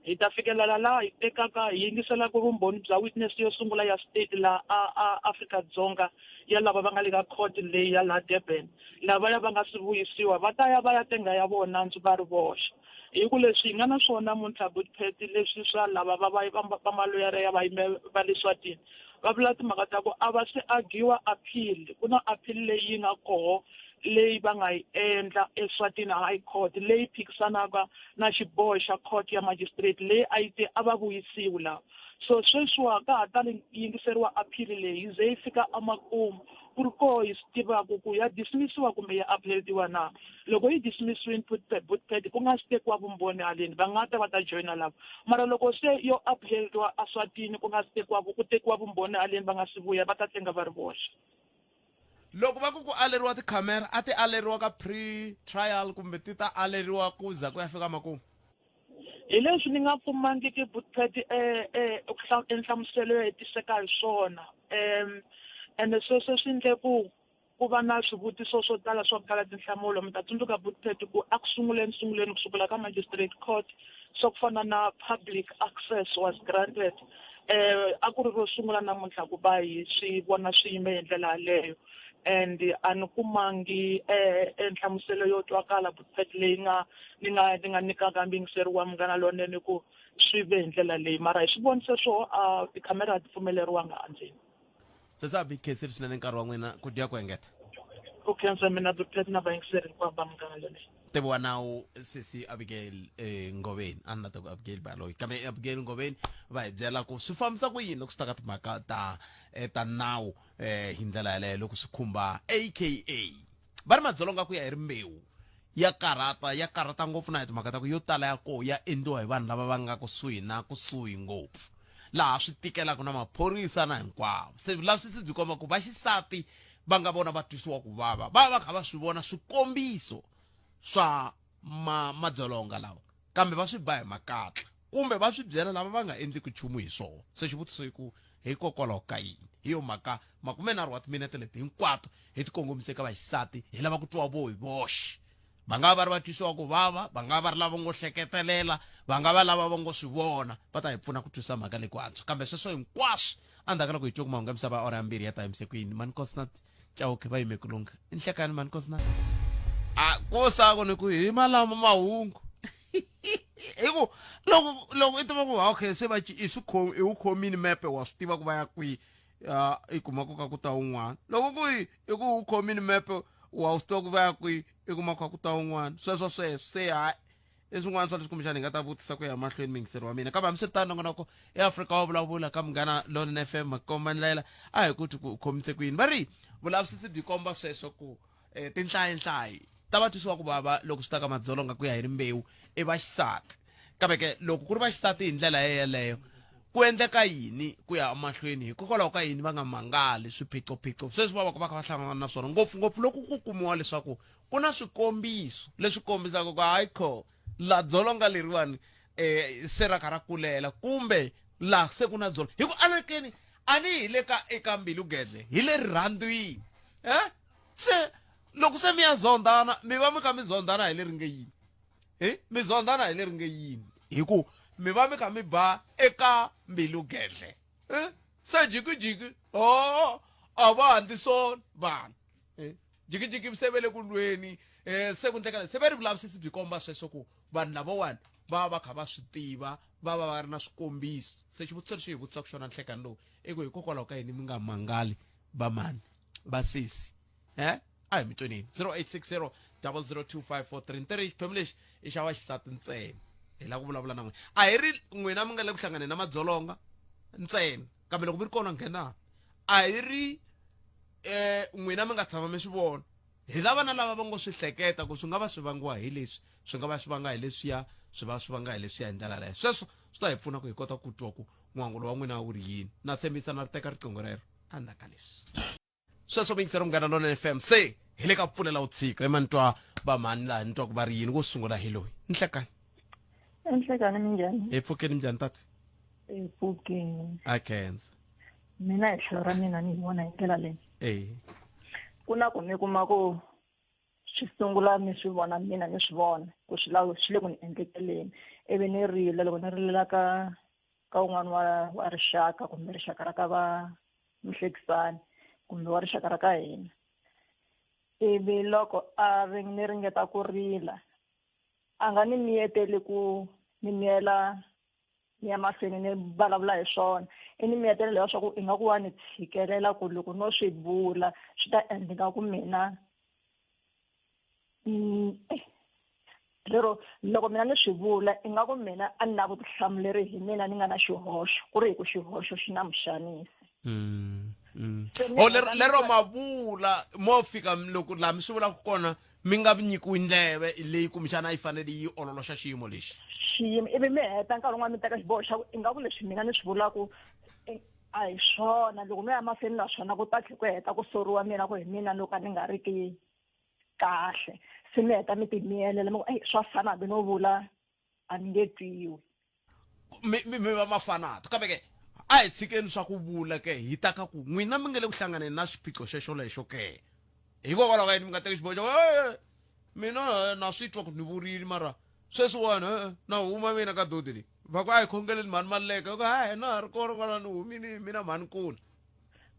hi ta fikelela laha hi tekaka hi yingiselaka vumbhoni bya witness yo sungula ya state laha Afrika-Dzonga ya lava va nga le ka court leyi ya laha Durban lavaya va nga swi vuyisiwa va ta ya va ya tenga ya vona ndzi va ri voxe hi ku leswi hi nga na swona muntlha Buddpet leswi swa lava va maloyara ya va le Swatini va vula timhaka ta ku a va se agiwa appeal ku na appeal leyi nga koho leyi va nga yi endla eSwatini High Court leyi phikisanaka na xiboho xa court ya magistrate leyi a yi te a va vuyisiwi laha so sweswiwa ka ha ta yingiseriwa appeal leyi yi ze yi fika emakumu ku ri koho hi swi tivaka ku ya dismissiwa kumbe ya upheliwa na loko yi dismissiwini Buddpet ku nga si tekiwa vumbhoni haleni va nga ta va ta joyina lava mara loko se yo upheliwa eSwatini ku nga si ku tekiwa vumbhoni haleni va nga si vuya va ta tenga va ri voxe. Loko va ku aleriwa tikhamera a ti aleriwa ka pre-trial kumbe ti ta aleriwa ku za ku ya fika makumu? Hi leswi ni nga pfumangiki Buddpet enhlamuselo yo hetiseka hi swona and sweswo swi endle ku va na swivutiso swo tala swo kala tinhlamulo mi ta tsundzuka Buddpet ku a ku sunguleni kusukela ka magistrate court swo ku fana na public access was granted a ku ri ro sungula namuntlha ku va hi swi vona swi yime hi ndlela yaleyo and a ni kumangi enhlamuselo yo twakala Buddpet leyi ni nga nyikaka mbingiseri wa munghana lonene ku swi ve hi ndlela leyi mara hi swivoniso swo tikhamera ti pfumeleriwanga andzeni. Se sa big case swinene nkarhi wa n'wina ku dya ku engeta. Ku khensa mina Buddpet na vayingiseri hinkwavo va munghana lonene. Tebiwa nawu sisi Abigail Ngobeni a ni lata ku Abigail Baloyi kambe Abigail Ngobeni va hi byela ku swi fambisa ku yini loko swi ta ka timhaka ta nawu hi ndlela yaleyo loko swi khumba aka va ri madzolonga ku ya hi rimbewu ya karata ngopfu na hi timhaka ta ku yo tala ya koho ya endliwa hi vanhu lava va nga kusuhi ngopfu laha swi tikelaka na maphorisa na hinkwavo se lavisisi byi komba ku vaxisati va nga vona va twisiwa ku vava va kha va swi vona swikombiso swa madzolonga lawa kambe va swi ba hi makatla kumbe va swi byela lava va nga endli ku chumu hi swona se xivutiso hi ku hikokwalaho ka yini hi yo mhaka 30 wa timinete leti hinkwato hi tikongomise ka vaxisati hi lava ku twa vo hi voxe va nga va ri va twisiwa ku vava va nga va ri lava ngo hleketelela va nga va lava va ngo swi vona va ta hi pfuna ku twisa mhaka leyi ku antswa kambe sweswo hinkwaswo endzhaku ka loko hi twa ku mahungu ya misava ora yambirhi ya ta emisekuini mani Nkosinath Chauke va yime kulunga i nhlekani mani Nkosinath ko sako ni ku hi malama mahungu hiku loko i tiva ku okay se va i swi i wu khomini mepe wa swi tiva ku va ya kwihi i kuma ku ka ku ta un'wana loko ku i ku wu khomini mepe wa swi tiva ku va ya kwihi i kuma ku ta un'wana sweswo se hayi i swin'wana swa leswi kumbexana hi nga ta vutisa ku ya mahlweni mingiseri wa mina kambe hambiswiritano nongonoko eAfrika wa vulavula ka munghana Lonene FM makomba ndlela a hi ku ti ku khomise ku yini va ri vulavisisi byi komba sweswo ku tinhlayihlayi ta va twisiwa ku vava loko swi ta ka madzolonga ku ya hi rimbewu i vaxisati kambe ke loko ku ri vaxisati hi ndlela yeleyo ku endleka yini ku ya mahlweni hikokwalaho ka yini va nga mangali swiphiqophiqo sweswi va va kha va hlangana na swona ngopfungopfu loko ku kumiwa leswaku ku na swikombiso leswi kombisaka ku hayikho la dzolonga leriwani se ra kha ra kulela kumbe la se ku na dzolonga hi ku anakeni ani hi le ka eka Mbilu Gedle hi le rirhandwini se loko se mi ya zondana mi va mi kha mi zondana hi le ringe yini mi zondana hi le ringe yini hi ku mi va mi kha mi ba eka Mbilu Gedle se jikijiki avanti swona vanhu jikijiki visevele ku lweni se ku ndleka se va ri vulavisisi byi komba sweswo ku vanhu lavawani va va kha va swi tiva va va va ri na swikombiso se xivutiso lexi hi vutisaka xona nhlekani lowu i ku hikokwalaho ka yini mi nga mangali va mani va sesi a hi mi twenini 0860 002543 xiphemu lexi i xa va xisati ntsena hi la ku vulavula na n'wina a hi ri n'wina mi nga le ku hlanganeni na madzolonga ntsena kambe loko mi ri kona nghenani a hi ri n'wina mi nga tshama mi swi vona hi lava na lava va ngo swi hleketa ku swi nga va swi vangiwa hi leswi swi nga va swi vanga hi leswiya swi va swi vanga hi leswiya hi ndlela leyo sweswo swi ta hi pfuna ku hi kota ku twa ku n'wangulo wa n'wina wu ri yini na tshembisa na ri teka riqingho rero endzhaku ka leswi sweswo mi yingisela Munghana Lonene FM se hi le ka pfulela u tshika ima ni twa va mani laha ni twa ku va ri yini ku sungula hi loyi nhlekani enhlekani minjhani hi pfukeni minjhani tati epfukeni a khensa mina hi tlhelo ra mina ni hi vona hi ndlela leyi ku na ku mi kuma ku swi sungula mi swi vona mina ni swi vona ku swi le ku ni endlekeleni ivi ni rila loko ni rilela ka un'wana wa rixaka kumbe rixaka ra ka va muhlekisani kumbe wa rixaka ra ka hina ivi loko ni ringeta ku rila a nga ni miyeteli ku ni miyela ni ya mahlweni ni vulavula hi swona i ni miyetelo leya swa ku i nga ku wa ni tshikelela ku loko no swi vula swi ta endleka ku mina lero loko mina ni swi vula i nga ku mina a ni na vutihlamuleri hi mina ni nga na xihoxo ku ri hi ku xihoxo xi na muxanisi lero mavula mo fika loko laha mi swi vulaka kona mi nga nyikiwi ndleve leyi kumbexana yi fanele yi ololoxa xiyimo lexi xiyimo ivi mi heta nkarhi wun'wana mi teka xiboho xa ku i nga ku leswi mina ni swi vulaku a hi swona loko mi ya mahlweni na swona ku ta tlhe ku heta ku soriwa mina ku hi mina loko a ni nga ri ki kahle se mi heta mi timiyelela mi ku swa fana hambi no vula a ni nge twiwi mi va mafanato kambe ke a hi tshikeni swa ku vula ke hi ta ka ku n'wina mi nga le ku hlanganeni na swiphiqo xexo lexo ke hikokwalaho ka yini mi nga teki xiboho xa mina na swi twa ku ni vurile mara sweswiwani na huma mina ka dodi leyi va ku a hi khongeleni mhani maleka ku hayi na ha ri kona kwala ni humini mina mhani kula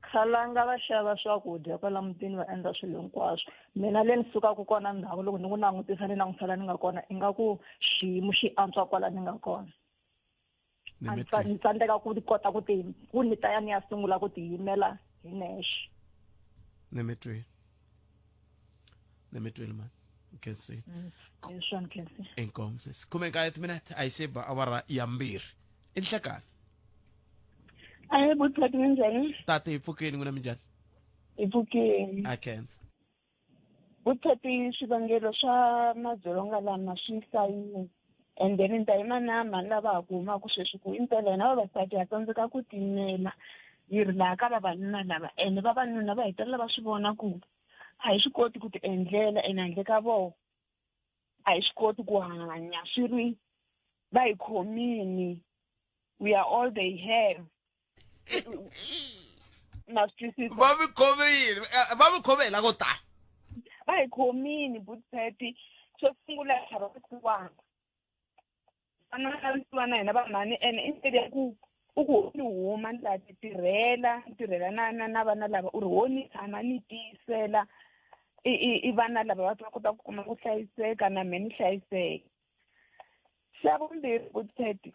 khalanga va xava swakudya kwala mutini va endla swilo hinkwaswo mina le ni sukaka kona ndhawu loko ni ku langutisa ni langutisela ni nga kona i nga ku xiyimo xi antswa kwala ni nga kona ni tsandzeka ku kota ku ni ta ya ni ya sungula ku tiyimela hi nexe ni mi twile mani nkhensi inkomo sesi 19 minutes a yi se ba awara ya mbirhi i nhlekani ayi buthati minjhani tate hi pfukeni n'wina minjhani hi pfukeni a khensa buthati swivangelo swa madzolonga lama swi hlayile and then ni ta yima na mani lava ha kumaku sweswi ku impela hina vavasati ha tsandzeka ku tiyimela hi ri laha ka vavanuna lava ene vavanuna va hetelela va swi vona ku a hi swi koti ku ti endlela ene handle ka vona a hi swi koti ku hanya swi ri va hi khomini we are all they have na swi twisisa va mi khome yini va mi khome hi la ko tala va hi khomini buthati swo sungula xarosiwanga vana na hina va mhani ene instead ya ku ku ni huma ni laha ti tirhela na vana lava u ri ho ni tshama ni tiyisela i vana lava va ta kota ku kuma ku hlayiseka na me ni hlayiseka xa vumbirhi buthati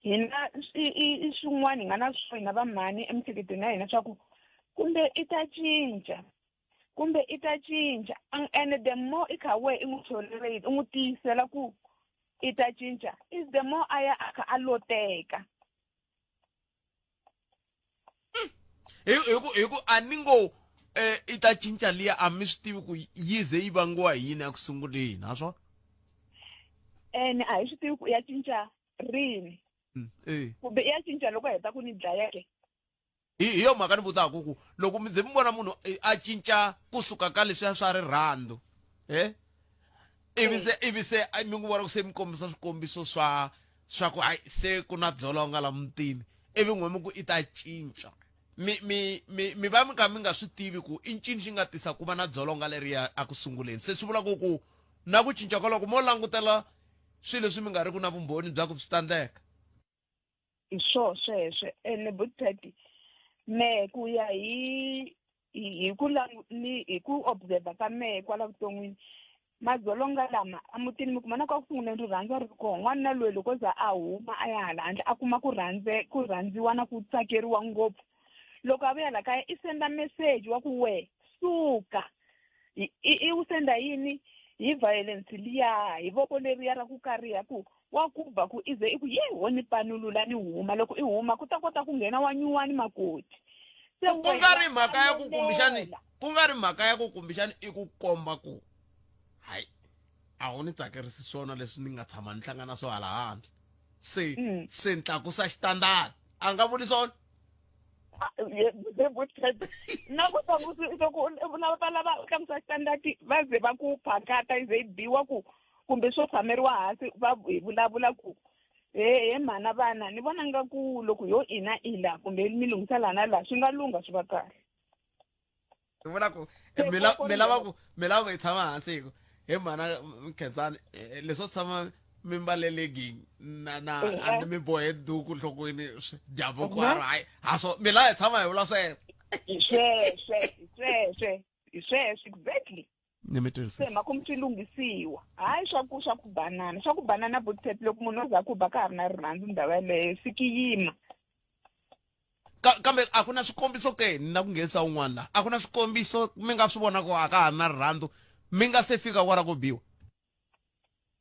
hina i swin'wana hi nga na swina va mhani emiehleketweni ya hina swa ku kumbe i ta cinca and the more i kha wehe i n'wi tolerate i n'wi tiyisela ku i ta cinca is the more a ya a kha a loteka hi ku a ni ngo i ta cinca liya a mi swi tivi ku yi ze yi vangiwa hi yini eku sunguleni naswona ene a hi swi tivi ku ya cinca rini kumbe i ya cinca loko heta ku ni dlaya ke hi yo mhaka ni vutaka ku loko mi ze mi vona munhu a cinca kusuka ka leswiya swa rirhandzu ivi se mi n'wi vona ku se mi kombisa swikombiso swa ku hayi se ku na dzolonga la mutini ivi n'we mi ku i ta cinca mi va mi kha mi nga swi tivi ku i ncini xi nga tisa ku va na dzolonga leriya a ku sunguleni se swi vula ku na ku cinca ka loko mo langutela swilo leswi mi nga ri ku na vumbhoni bya ku swi ta endleka hi swo sweswe ene Butheti me ku ya hi ku observe ka me kwala vuton'wini madzolonga lama a mutini mi kuma na ka ku sungula rirhandzu ri kona n'wana loyi loko za a huma a ya hala handle a kuma ku rhandziwa na ku tsakeriwa ngopfu loko a vuya la kaya i senda message wa ku we suka i u senda yini hi violence liya hi voko leriya ra ku kariha ku wa ku ba ku ize i ku ye woni panulula ni huma loko i huma ku ta kota ku nghena wa nyuwani makoti ku nga ri mhaka ya ku kumbixani i ku komba ku hayi a wu ni tsakerisi swona leswi ni nga tshama ni hlangana swo hala handle se ni tlakusa xitandati a nga vuli swona na ku loko va lava tlakusa xitandati va ze va ku phakata ize biwa ku kumbe swo tshameriwa hansi va hi vulavula ku he mhana vana ni vona nga ku loko yo ina ila kumbe mi lunghisa lana laha swi nga lunga swi va kahle ni vona ku mi lava ku hi tshama hansi hi ku he mhana Khensani leswo tshama mi mbalelegi na mi bohe duku nhlokweni dyambu ku hayi haso mi lava hi tshama hi vula sweswo sweswo exactly se makumu swi lunghisiwa hayi swa ku banana Butheti loko munhu o za ku ba ka ha ri na rirhandzu ndhawu yaleyo swi kiyima kambe a ku na swikombiso ke na ku nghenisa un'wana laha a ku na swikombiso mi nga swi vona ku a ka ha ri na rirhandzu mi nga se fika kwala ku biwa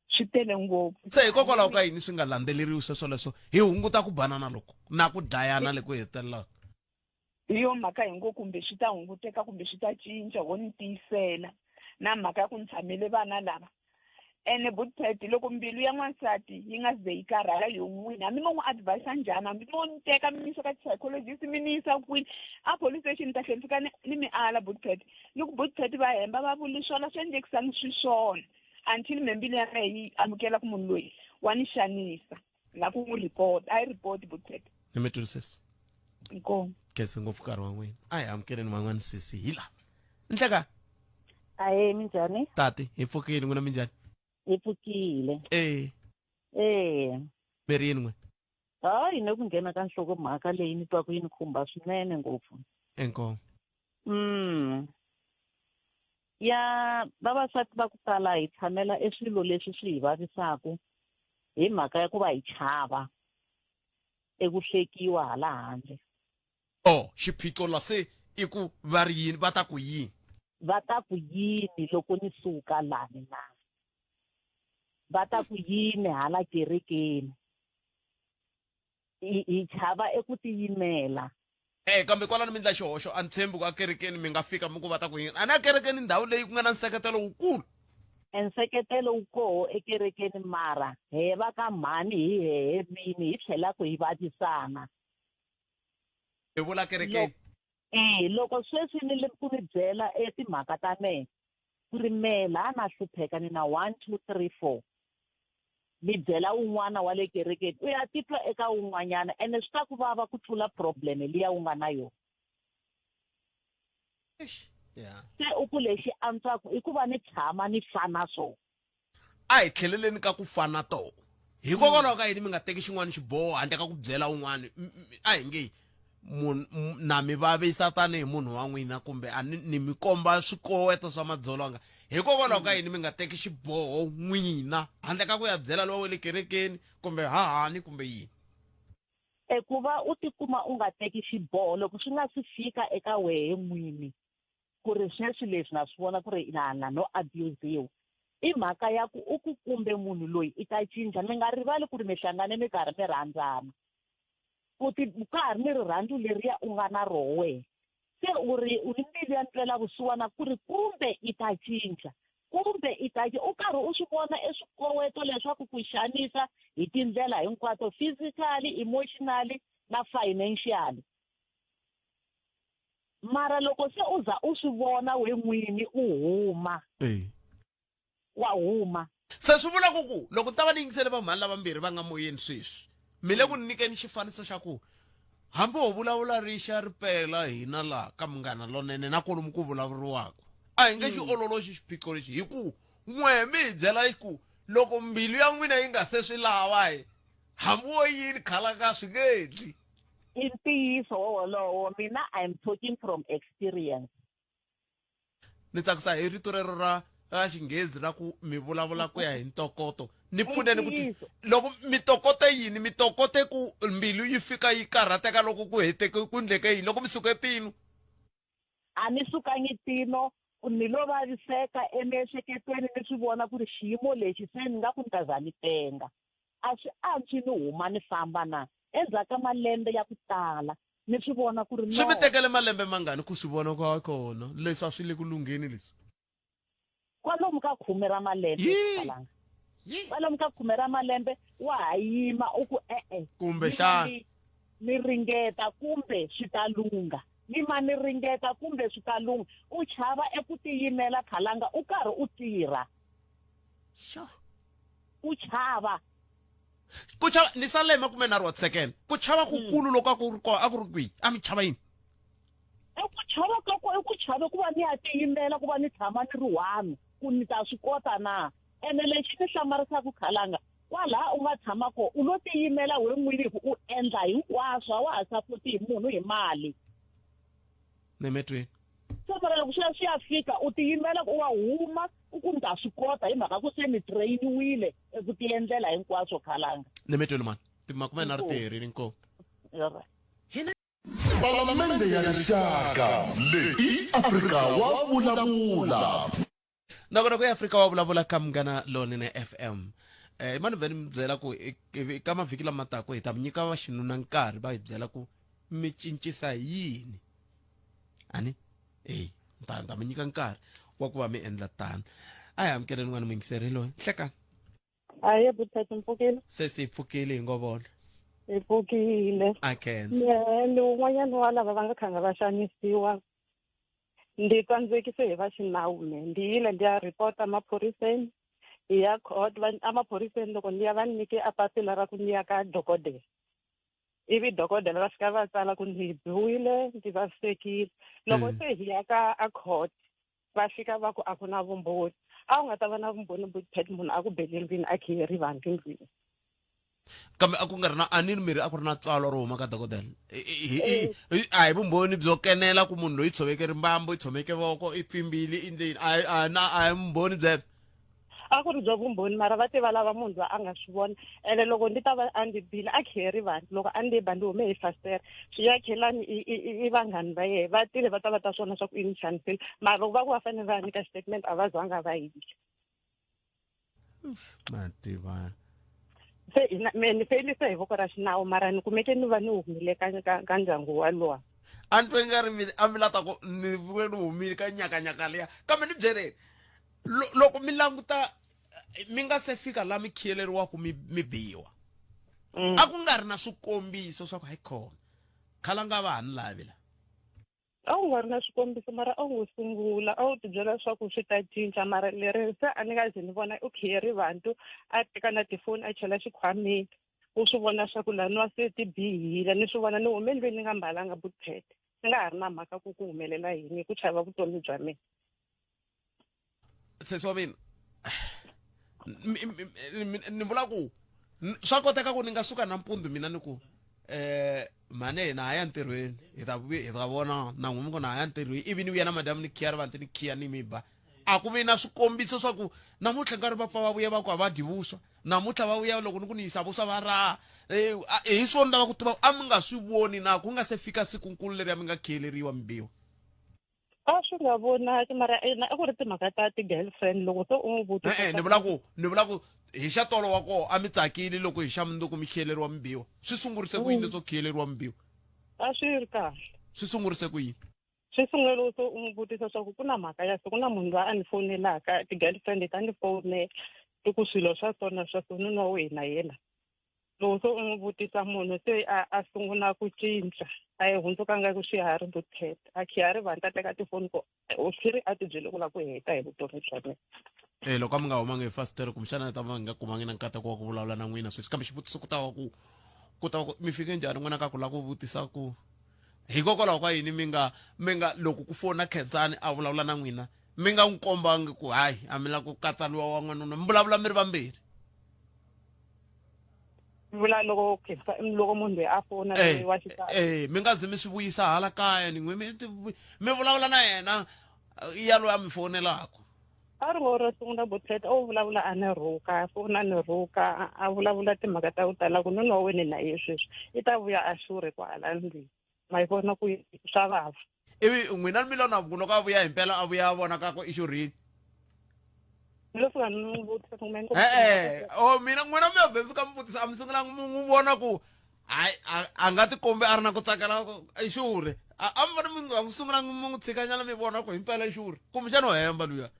swi tele ngopfu se hikokwalaho ka yini swi nga landzeleriwi sweswo hi hunguta ku banana loko na ku dlayana le ku hetelelaka hi yo mhaka hi ngo kumbe swi ta hunguteka kumbe swi ta cinca wo ni tiyisela na mhaka ya ku ni tshamele vana lava ene Butheti loko mbilu ya n'wansati yi nga ze yi karhala hi n'wini hambi mo n'wi advise njhani hambi mo ni teka mi yisa ka psychologist mi ni yisa kwini a police station ta tlhela fika ni mi ala Butheti loko Butheti va hemba va vuli swona swi endlekisani swiswona until mbilu ya mehe yi amukela ku munhu loyi wa ni xanisa la ku n'wi report a yi report Butheti ni mi twisisa inkomu khensa ngopfu nkarhi wa n'wina a hi amukeleni man'wani sisi hi la nhleka ahe minjhani tati hi pfukile n'wina minjhani hi pfukile mi ri yini n'we hayi ni ku nghena ka nhlokomhaka leyi ni twa ku yi ni khumba swinene ngopfu enkomo ya vavasati va ku tala hi tshamela swilo leswi swi hi vavisaku hi mhaka ya ku va hi chava eku hlekiwa hala handle xiphiqo la se i ku va ri yini va ta ku yini va ta ku yini loko ni suka lani na va ta ku yini hala kerekeni hi chava eku tiyimela kambe kwalani mi ndla xihoxo a ni tshembi ku a kerekeni mi nga fika mi ku va ta ku yini a ni a kerekeni ndhawu leyi ku nga na nseketelo wukulu nseketelo wu koho ekerekeni mara he va ka mhani hi hehe vini hi tlhelaku hi vavisana hi vula kerekeni loko sweswi ni le ku ni byela timhaka ta mehe ku ri mehe laha na hlupheka ni na 1 2 3 4 mi byela un'wana wa le kerekeni u ya titwa eka un'wanyana ene swi ta ku vava ku tlula problem liya u nga na yona se u ku lexi antswaku i ku va ni tshama ni fana so a hi tlheleleni ka ku fana toho hikokwalaho ka yini mi nga teki xin'wana xiboho handle ka ku byela un'wana a hi nge na mi vavisa tanihi munhu wa n'wina kumbe ni mi komba swikoweto swa madzolonga hikokwalaho ka yini mi nga teki xiboho n'wina handle ka ku ya byela lowa le kerekeni kumbe hahani kumbe yini ku va u tikuma u nga teki xiboho loko swi nga si fika eka wehe n'wini ku ri sweswi leswi na swi vona ku ri na no abusiwa i mhaka ya ku u ku kumbe munhu loyi i ta cinca mi nga rivali ku ri mi hlangane mi karhi mi rhandzana ku ka ha ri ni rirhandzu leriya u nga na rowe se u ni mbilu ya ntwela vusiwana ku ri kumbe i ta cinca kumbe i ta u karhi u swi vona swikoweto leswaku ku xanisa hi tindlela hinkwato physically emotionally na financially mara loko se u za u swi vona we n'wini u huma wa huma se swi vula ku loko ta va ni yingisele va mhani lavambirhi va nga moyeni sweswi mi le ku nyikeni xifaniso xa ku hambi ho vulavula rixa ripela hina laha ka Munghana Lonene na kwalomu ku vulavuriwaka a hi nge xi ololoxi xiphiqo lexi hi ku n'we mi hi byela ku loko mbilu ya n'wina yi nga se swi lava hambo yini khalanga swingetli i ntiyiso wolowo mina I'm talking from experience. ni tsakisa hi rito rero ra xinghezi ra ku mi vulavula ku ya hi ntokoto ni pfuneni ku loko mitokoto yini mitokote ku mbilu yi fika yi karhateka loko ku heteke ku ndleke yini loko mi suke tino a ni sukangi tino ni lo vaviseka emiehleketweni ni swi vona ku ri xiyimo lexi se ni nga ku ni ta za ni tenga a swi antswi ni huma ni famba na endzhaku ka malembe ya ku tala ni swi vona ku ri swi mi tekele malembe mangani ku swi vona kwa kona leswi a swi le ku lungheni leswi kwalomu ka 10 ra malembe kalanga kwalomu ka 10 ra malembe wa ha yima u ku kumbe xana ni ringeta kumbe swi ta lunga nima ni ringeta kumbe swi ta lunga u chava eku tiyimela khalanga u karhi u tirha u chava ku chava ni salema kume na rot second ku chava ku kulu loko a ku ri kwi a mi chava yini eku chava ka ku eku chava ku va ni ya tiyimela ku va ni tshama ni ri one ku ni ta swi kota na ene lexi ni hlamarisa ku khalanga kwala u nga tshama ko u lo tiyimela we n'wini ku u endla hinkwaswo wa ha sapoti hi munhu hi mali nemetweni so mara loko swi ya fika u tiyimela ku wa huma u ku ni ta swi kota hi mhaka ku se ni trainiwile eku ti endlela hinkwaswo khalanga nemetweni mani timakume na ri teherini nko Palamende ya rixaka leyi Afrika wa vulavula nakona ku eAfrika wa vulavula ka Munghana Lonene FM mani vheni mi byela ku ka mavhiki lama taka hi ta mi nyika va xinuna nkarhi va hi byela ku mi cincisa yini ani ta mi nyika nkarhi wa ku va mi endla tani a hi amukeleni n'wana mingiseri loyi hlekani hayi buthethe mpfukile se si pfukile hi ngo vona hi pfukile a khensa ni un'wanyana wa lava va nga khanga va xanisiwa ndi tsandzekise hi va xinawu ndi yile ndi ya report maphoriseni hi ya court amaphoriseni loko ndi ya va nyike a papila ra ku ni ya ka dokodela ivi dokodela va fika va tsala ku ni biwile ndi vavisekile loko se hi ya ka a court va fika va ku a ku na vumbhoni a wu nga ta va na vumbhoni buthet munhu a ku belelwini a khiyeri vanhu endlwini kambe a ku nga ri na anini miri a ku ri na tswalo ro huma ka dokodela a hi vumbhoni byo kenela ku munhu loyi tshoveke rimbambo i tshomeke voko i pfimbile i ndleni a hi vumbhoni byebyo a ku ri bya vumbhoni mara va tiva lava munhu loyi a nga swi vona ene loko ndi ta va a ndzi bile a khiyeri vanhu loko a ndzi ba ndi hume hi fasitere swi ya khelani i vanghani va yehe va tile va ta va ta swona swa ku i ni xanisile mara loko va ku va fanele va nyika statement a va zanga va yile mativana se me ni feyilise hi voko ra xinawu mara ni kumeke ni va ni humile ka ndyangu walowa a ni twe nga ri a mi lata ku ni vuke ni humile ka nyakanyaka leya kambe ni byereni loko mi languta mi nga se fika la mi khiyeleriwaku mi biwa a ku nga ri na swikombiso swa ku hayi khona khalanga va ha ni lavela a wu nga ri na swikombiso mara a wu sungula a wu tibyela leswaku swi ta cinca mara leri se a ni nga zi ni vona u khiyeri vantu a teka na tifoni a chela xikhwameni u swi vona swa ku laniwa se ti bihile ni swi vona ni hume ndlwini ni nga mbalanga buthete ni nga ha ri na mhaka ku humelela yini ku chava vutomi bya mina sesi wa mina ni vula ku swa koteka ku ni nga suka nampundzu mina ni ku mane na haya ntirhweni hi ta vona na n'wini na haya ntirhweni ivi ni vuya na madamu ni khiya ri vanti ni khiya ni mi ba a ku vi na swikombiso swa ku namuntlha nkarhi va pfa va vuya va ku a va dyi vuswa namuntlha va vuya loko ni ku ni yisa vuswa va raha hi swona ni lava ku tiva a mi nga swi voni na ku nga se fika sikunkulu leri a mi nga khiyeleriwa mi biwa a swi nga vonaki mara a ku ri timhaka ta ti-girlfriend loko se u n'wi vutisa ni vula ku hi xa tolo wa koho a mi tsakile loko hi xa mundzuku mi khiyeleriwa mi biwa swi sungurise ku yini leswo khiyeleriwa mi biwa a swi ri kahle swi sungurise ku yini swi sungule loko se u n'wi vutisa swa ku na mhaka ya so ku na munhu loyi a ni fonelaka ti-girlfriend ta ni fonela i ku swilo swa swa nuna wa wena yena loko se u n'wi vutisa munhu se a sungula ku cinca a hi hundzukanga ku swiharhi vutheta a khiyari vanhu ta teka tifoni ko u swi ri a ti byele ku la ku heta hi vutomi bya mina loko a mi nga humangi hi fasitere kumbexana ta va nga kumangi na nkateko wa ku vulavula na n'wina sweswi kambe xivutiso ku ta va ku mi fike njhani n'wina ka ku la ku vutisa ku hikokwalaho ka yini mi nga loko ku fona Khensani a vulavula na n'wina mi nga n'wi kombangi ku hayi a mi la ku katsaliwa wa n'wanuna mi vulavula mi ri vambirhi vula loko loko munhu loyi a fona wa xisati mi nga zi mi swi vuyisa hala kaya ni n'we mi vulavula na yena ya loyi a mi fonelaka a ri ro sungula Butheta o vulavula a ni rhuka a fona ni rhuka a vulavula timhaka ta ku tala ku nuna wa wena na ye sweswi i ta vuya a xurhe kwala ndlwini ma yi vona ku swa vava ivi n'wina mi lo na loko a vuya himpela a vuya a vona kako exurhini leswi ni vutisa ku mina n'wina mi ya fika mi vutisa a mi sungula n'wi vona ku hayi a nga ti kombi a ri na ku tsakela exurhi a mi vona mi nga sungula mi n'wi tshikanyana mi vona ku himpela exurhi kumbe xana u hemba luya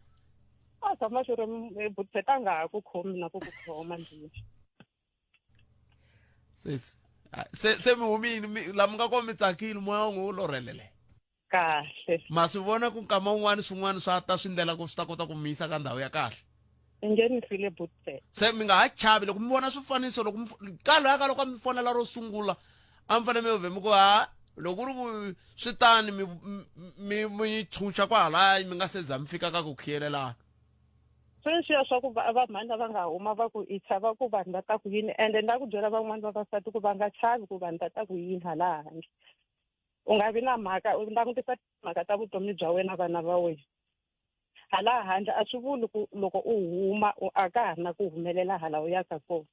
a tshama xi ri Butheta a nga ha ku khomi na ku ku khoma ndlwini se mi humini laha mi nga kona mi tsakile moya n'wi wu lorhelele kahle ma swi vona ku nkama wun'wani swin'wana swa ta swi ndlela ku swi ta kota ku mi yisa ka ndhawu ya kahle nghenisile Butheta se mi nga ha chavi loko mi vona swifaniso loko ka loya ka loko a mi fonela ro sungula a mi fanele mi vhe mi ku loko ku ri ku swi tani mi tshunxa kwalaya mi nga se za mi fika ka ku khiyelelana sweswiya swa ku vamhani lava nga huma va ku i chava ku vanhu va ta ku yini ende ni la ku byela van'wani vavasati ku va nga chavi ku vanhu va ta ku yini hala handle u nga vi na mhaka u langutisa timhaka ta vutomi bya wena vana va wena hala handle a swi vuli ku loko u huma a ka ha ri na ku humelela hala u yaka kona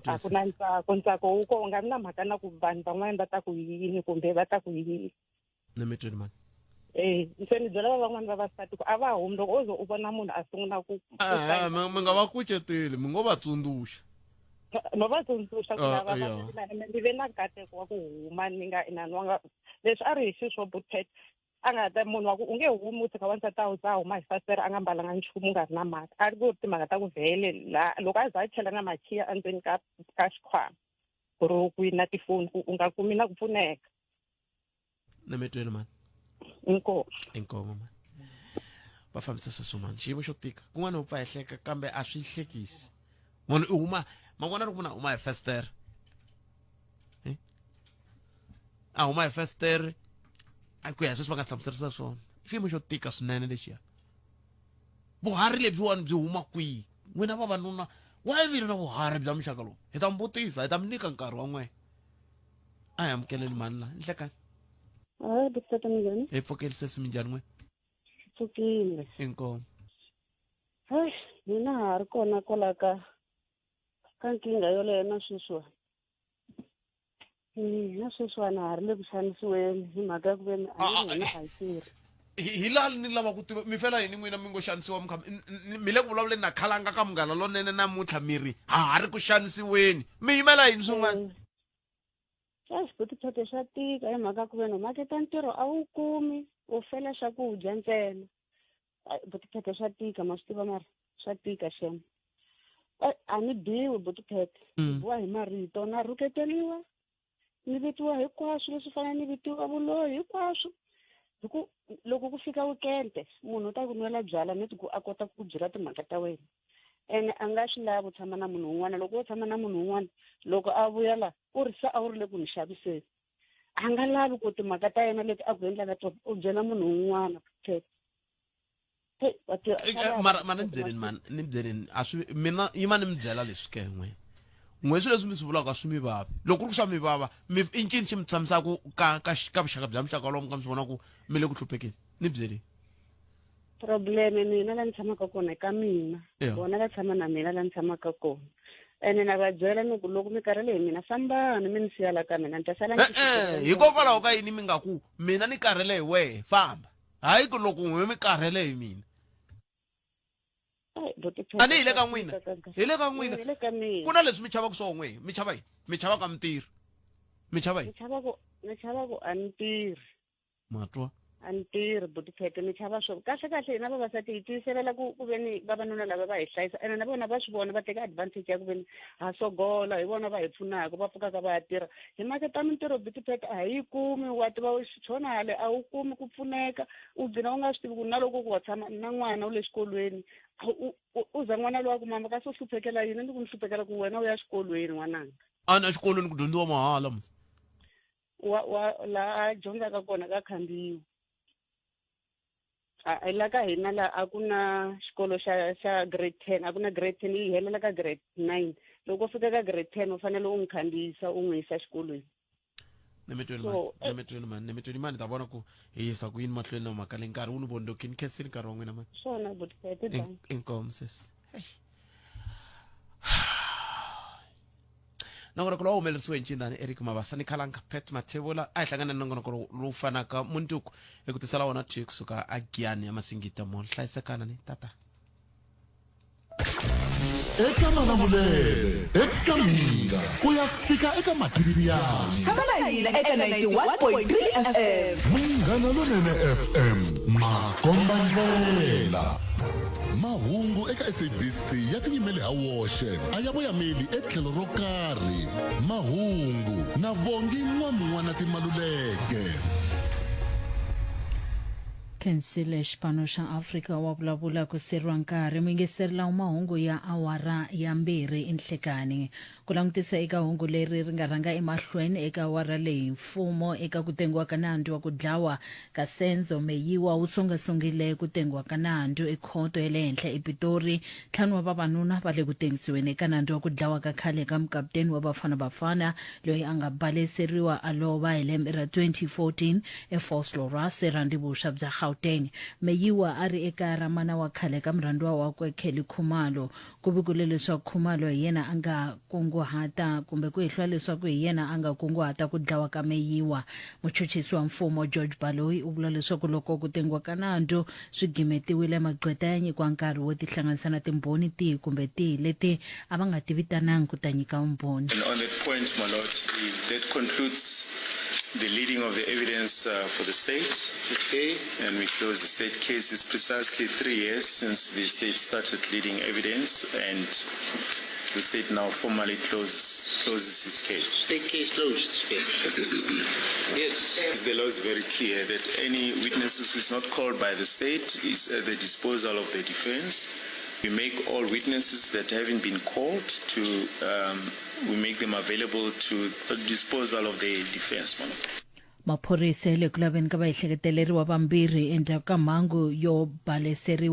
a ku na ntsako wu ko u nga vi na mhaka na ku vanhu van'wani va ta ku yini kumbe va ta ku yini ni mi twini mani se ni byela van'wani vavasati ku a va humi loko o ze u vona munhu a sungula ku mi nga va kuceteli mi ngo va tsundzuxa no va tsundzuxa ku lava ni ve na nkateko wa ku huma ni nga inaniwanga leswi a ri hi xiswo Butheta a nga ta munhu wa ku u nge humi u tshika wansati a za huma hi fastere a nga mbalanga nchumu u nga ri na mhaka a ri ku timhaka ta ku vhele loko a za a chela na makhiya endzeni ka xikhwama ku ri kwini na tifoni ku u nga kumi na ku pfuneka ni mi twini mani inkomo mani va fambisa sweswo mani xiyimo xo tika kun'wana u pfa hi hleka kambe a swi hlekisi munhu i huma ma vona ri ku munhu a huma hi festere a huma hi festere a ku ya sweswi va nga hlamuserisa swona xiyimo xo tika swinene lexiya vuhari lebyiwani byi huma kwihi n'wina vavanuna wa vile na vuhari bya muxaka lowu hi ta mi vutisa hi ta mi nyika nkarhi wa n'wena a hi amukeleni mani la nhlekani Butheta minjhani hi pfukelisesi minjhani n'wina pfukile inkomo mina ha ri kona kwala ka nkingha yoleyo na sweswiwani na sweswiwani ha ri le ku xanisiweni hi mhaka ya ku ve ni a ni hayisiri hi laha ni lava ku tiva mi fela yini n'wina mi ngo xanisiwa mi le ku vulavuleni na khalanga ka munghana lonene namuntlha miri ha ri ku xanisiweni mi yimela yini swin'wana Butheta xa tika hi mhaka ku ve ni maketa ntirho a wu kumi u fela swakudya ntsena Butheta xa tika ma swi tiva mara swa tika xema a ni biwi Butheta biwa hi marito na rhuketeliwa ni vitiwa hinkwaswo leswi fanele ni vitiwa vuloyi hinkwaswo loko ku fika wekende munhu u ta ku nwela byala ni ku a kota ku byela timhaka ta wena ene a nga swi lavi u tshama na munhu un'wana loko wo tshama na munhu un'wana loko a vuya la u ri se a wu ri le ku ni xaviseni a nga lavi ku timhaka ta yena leti a ku endlaka tona u byela munhu un'wana mara ni byeleni mani ni byeleni a swi mina yima ni mi byela leswi ke n'wina n'we swi leswi mi swi vulaka swi mi vava loko ku ri swa mi vava i ncini xi mi tshamisaka ka vuxaka bya muxaka lomu ka mi swi vona ku mi le ku hluphekeni ni byeleni probleme mina la ni tshamaka kona ka mina vona va tshama na mina la ni tshamaka kona ene na va byela ni ku loko mi karhele hi mina fambani mi ni siya la ka mina ni ta sala hikokwalaho ka yini mi nga ku mina ni karhele hi wehe famba hayi ku loko n'we mi karhele hi mina a ni hi le ka n'wina hi le ka n'wina ku na leswi mi chavaka swona n'we mi chava yini mi chava ka mintirho mi chava yini ni chava ku a ni tirhi matwa a ni tirhi Butheta ni chava swo kahle hina vavasati hi tiyiselela ku ve ni vavanuna lava va hi hlayisa ene na vona va swi vona va teka advantage ya ku ve ni ha sogola hi vona va hi pfunaka va pfukaka va ya tirha hi maketa mintirho Butheta a hi yi kumi wa tiva xitshona hale a wu kumi ku pfuneka u gcina u nga swi tivi ku na loko ku wa tshama na n'wana u le xikolweni u za n'wana lowa ku mama ka se u hluphekela yini ni ku ni hluphekela ku wena u ya xikolweni n'wananga a na xikolweni ku dyondziwa mahala masi laha a dyondzaka kona ka khandziyiwa la ka hina la a ku na xikolo xa grade 10 a ku na grade 10 yi helela ka grade 9 loko fika ka grade 10 u fanele u n'wi khandziyisa u n'wi yisa exikolweni. nemetweni mani ta vona ku hi yisa ku yini mahlweni na mhaka leyi nkarhi wu ni vonlokini khensini nkarhi wa n'wina mani swona Buthphethe inkomo sesi nongonoko lowu humelerisiwe hi ncindani Eric Mabasa ni khalanga Pet Mathebula a hi hlangana na nongonoko lowu fanaka munduku hi ku tisela wona thwi kusuka a Giyani ya Masingita Mall hlayisekana ni tata eka Malamulele eka Minga ku ya fika eka Matiriyani tshama hina eka 91.3 FM Munghana Lonene FM Makomba Ndlela mahungu eka SABC ya tiyimele ha woxe a ya voyameli etlhelo ro karhi mahungu na vongi n'wana Timaluleke Kensile xipano xa Afrika wa vulavula ku seriwa nkarhi mingeserila mahungu ya awara ya 2 enhlekani ku langutisa eka hungu leri ri nga rhanga emahlweni eka awara leyi mfumo eka ku tengiwa ka nandzu wa ku dlawa ka Senzo Meyiwa wu songasongile ku tengiwa ka nandzu ekhoto ya le henhla ePitori ntlhanu wa vavanuna va le ku tengisiweni eka nandzu wa ku dlawa ka khale ka mukapteni wa Bafana loyi a nga baleseriwa a lova hi lembe ra 2014 eFosloras erandivusha bya Gauteng. Meyiwa a ri eka ra mana wa khale ka murhandziwa wakwe Kelly Khumalo ku vikule leswaku Khumalo hi yena a nga kunguhata kumbe ku hehliwa leswaku hi yena a nga kunguhata ku dlawa ka Meyiwa. Muchuchisi wa mfumo George Baloyi u vula leswaku loko ku tengiwa ka nandzu swi gimetiwile magqweta ya nyikiwa nkarhi wo tihlanganisa na timbhoni tihi kumbe tihi leti a va nga ti vitananga ku ta nyika vumbhoni. And on that point, my lord, that concludes the leading of the evidence for the state. Okay. And we close the state case. It's precisely 3 years since the state started leading evidence, and the state now formally closes its case. State case closed. Yes. The law is very clear that any witnesses who is not called by the state is at the disposal of the defense. We make all witnesses that haven't been called to, we make them available to the disposal of the defense. Maphorisa le ku laveni ka vaehleketeleriwa vambirhi endzhaku ka mhangu yo baleseriwa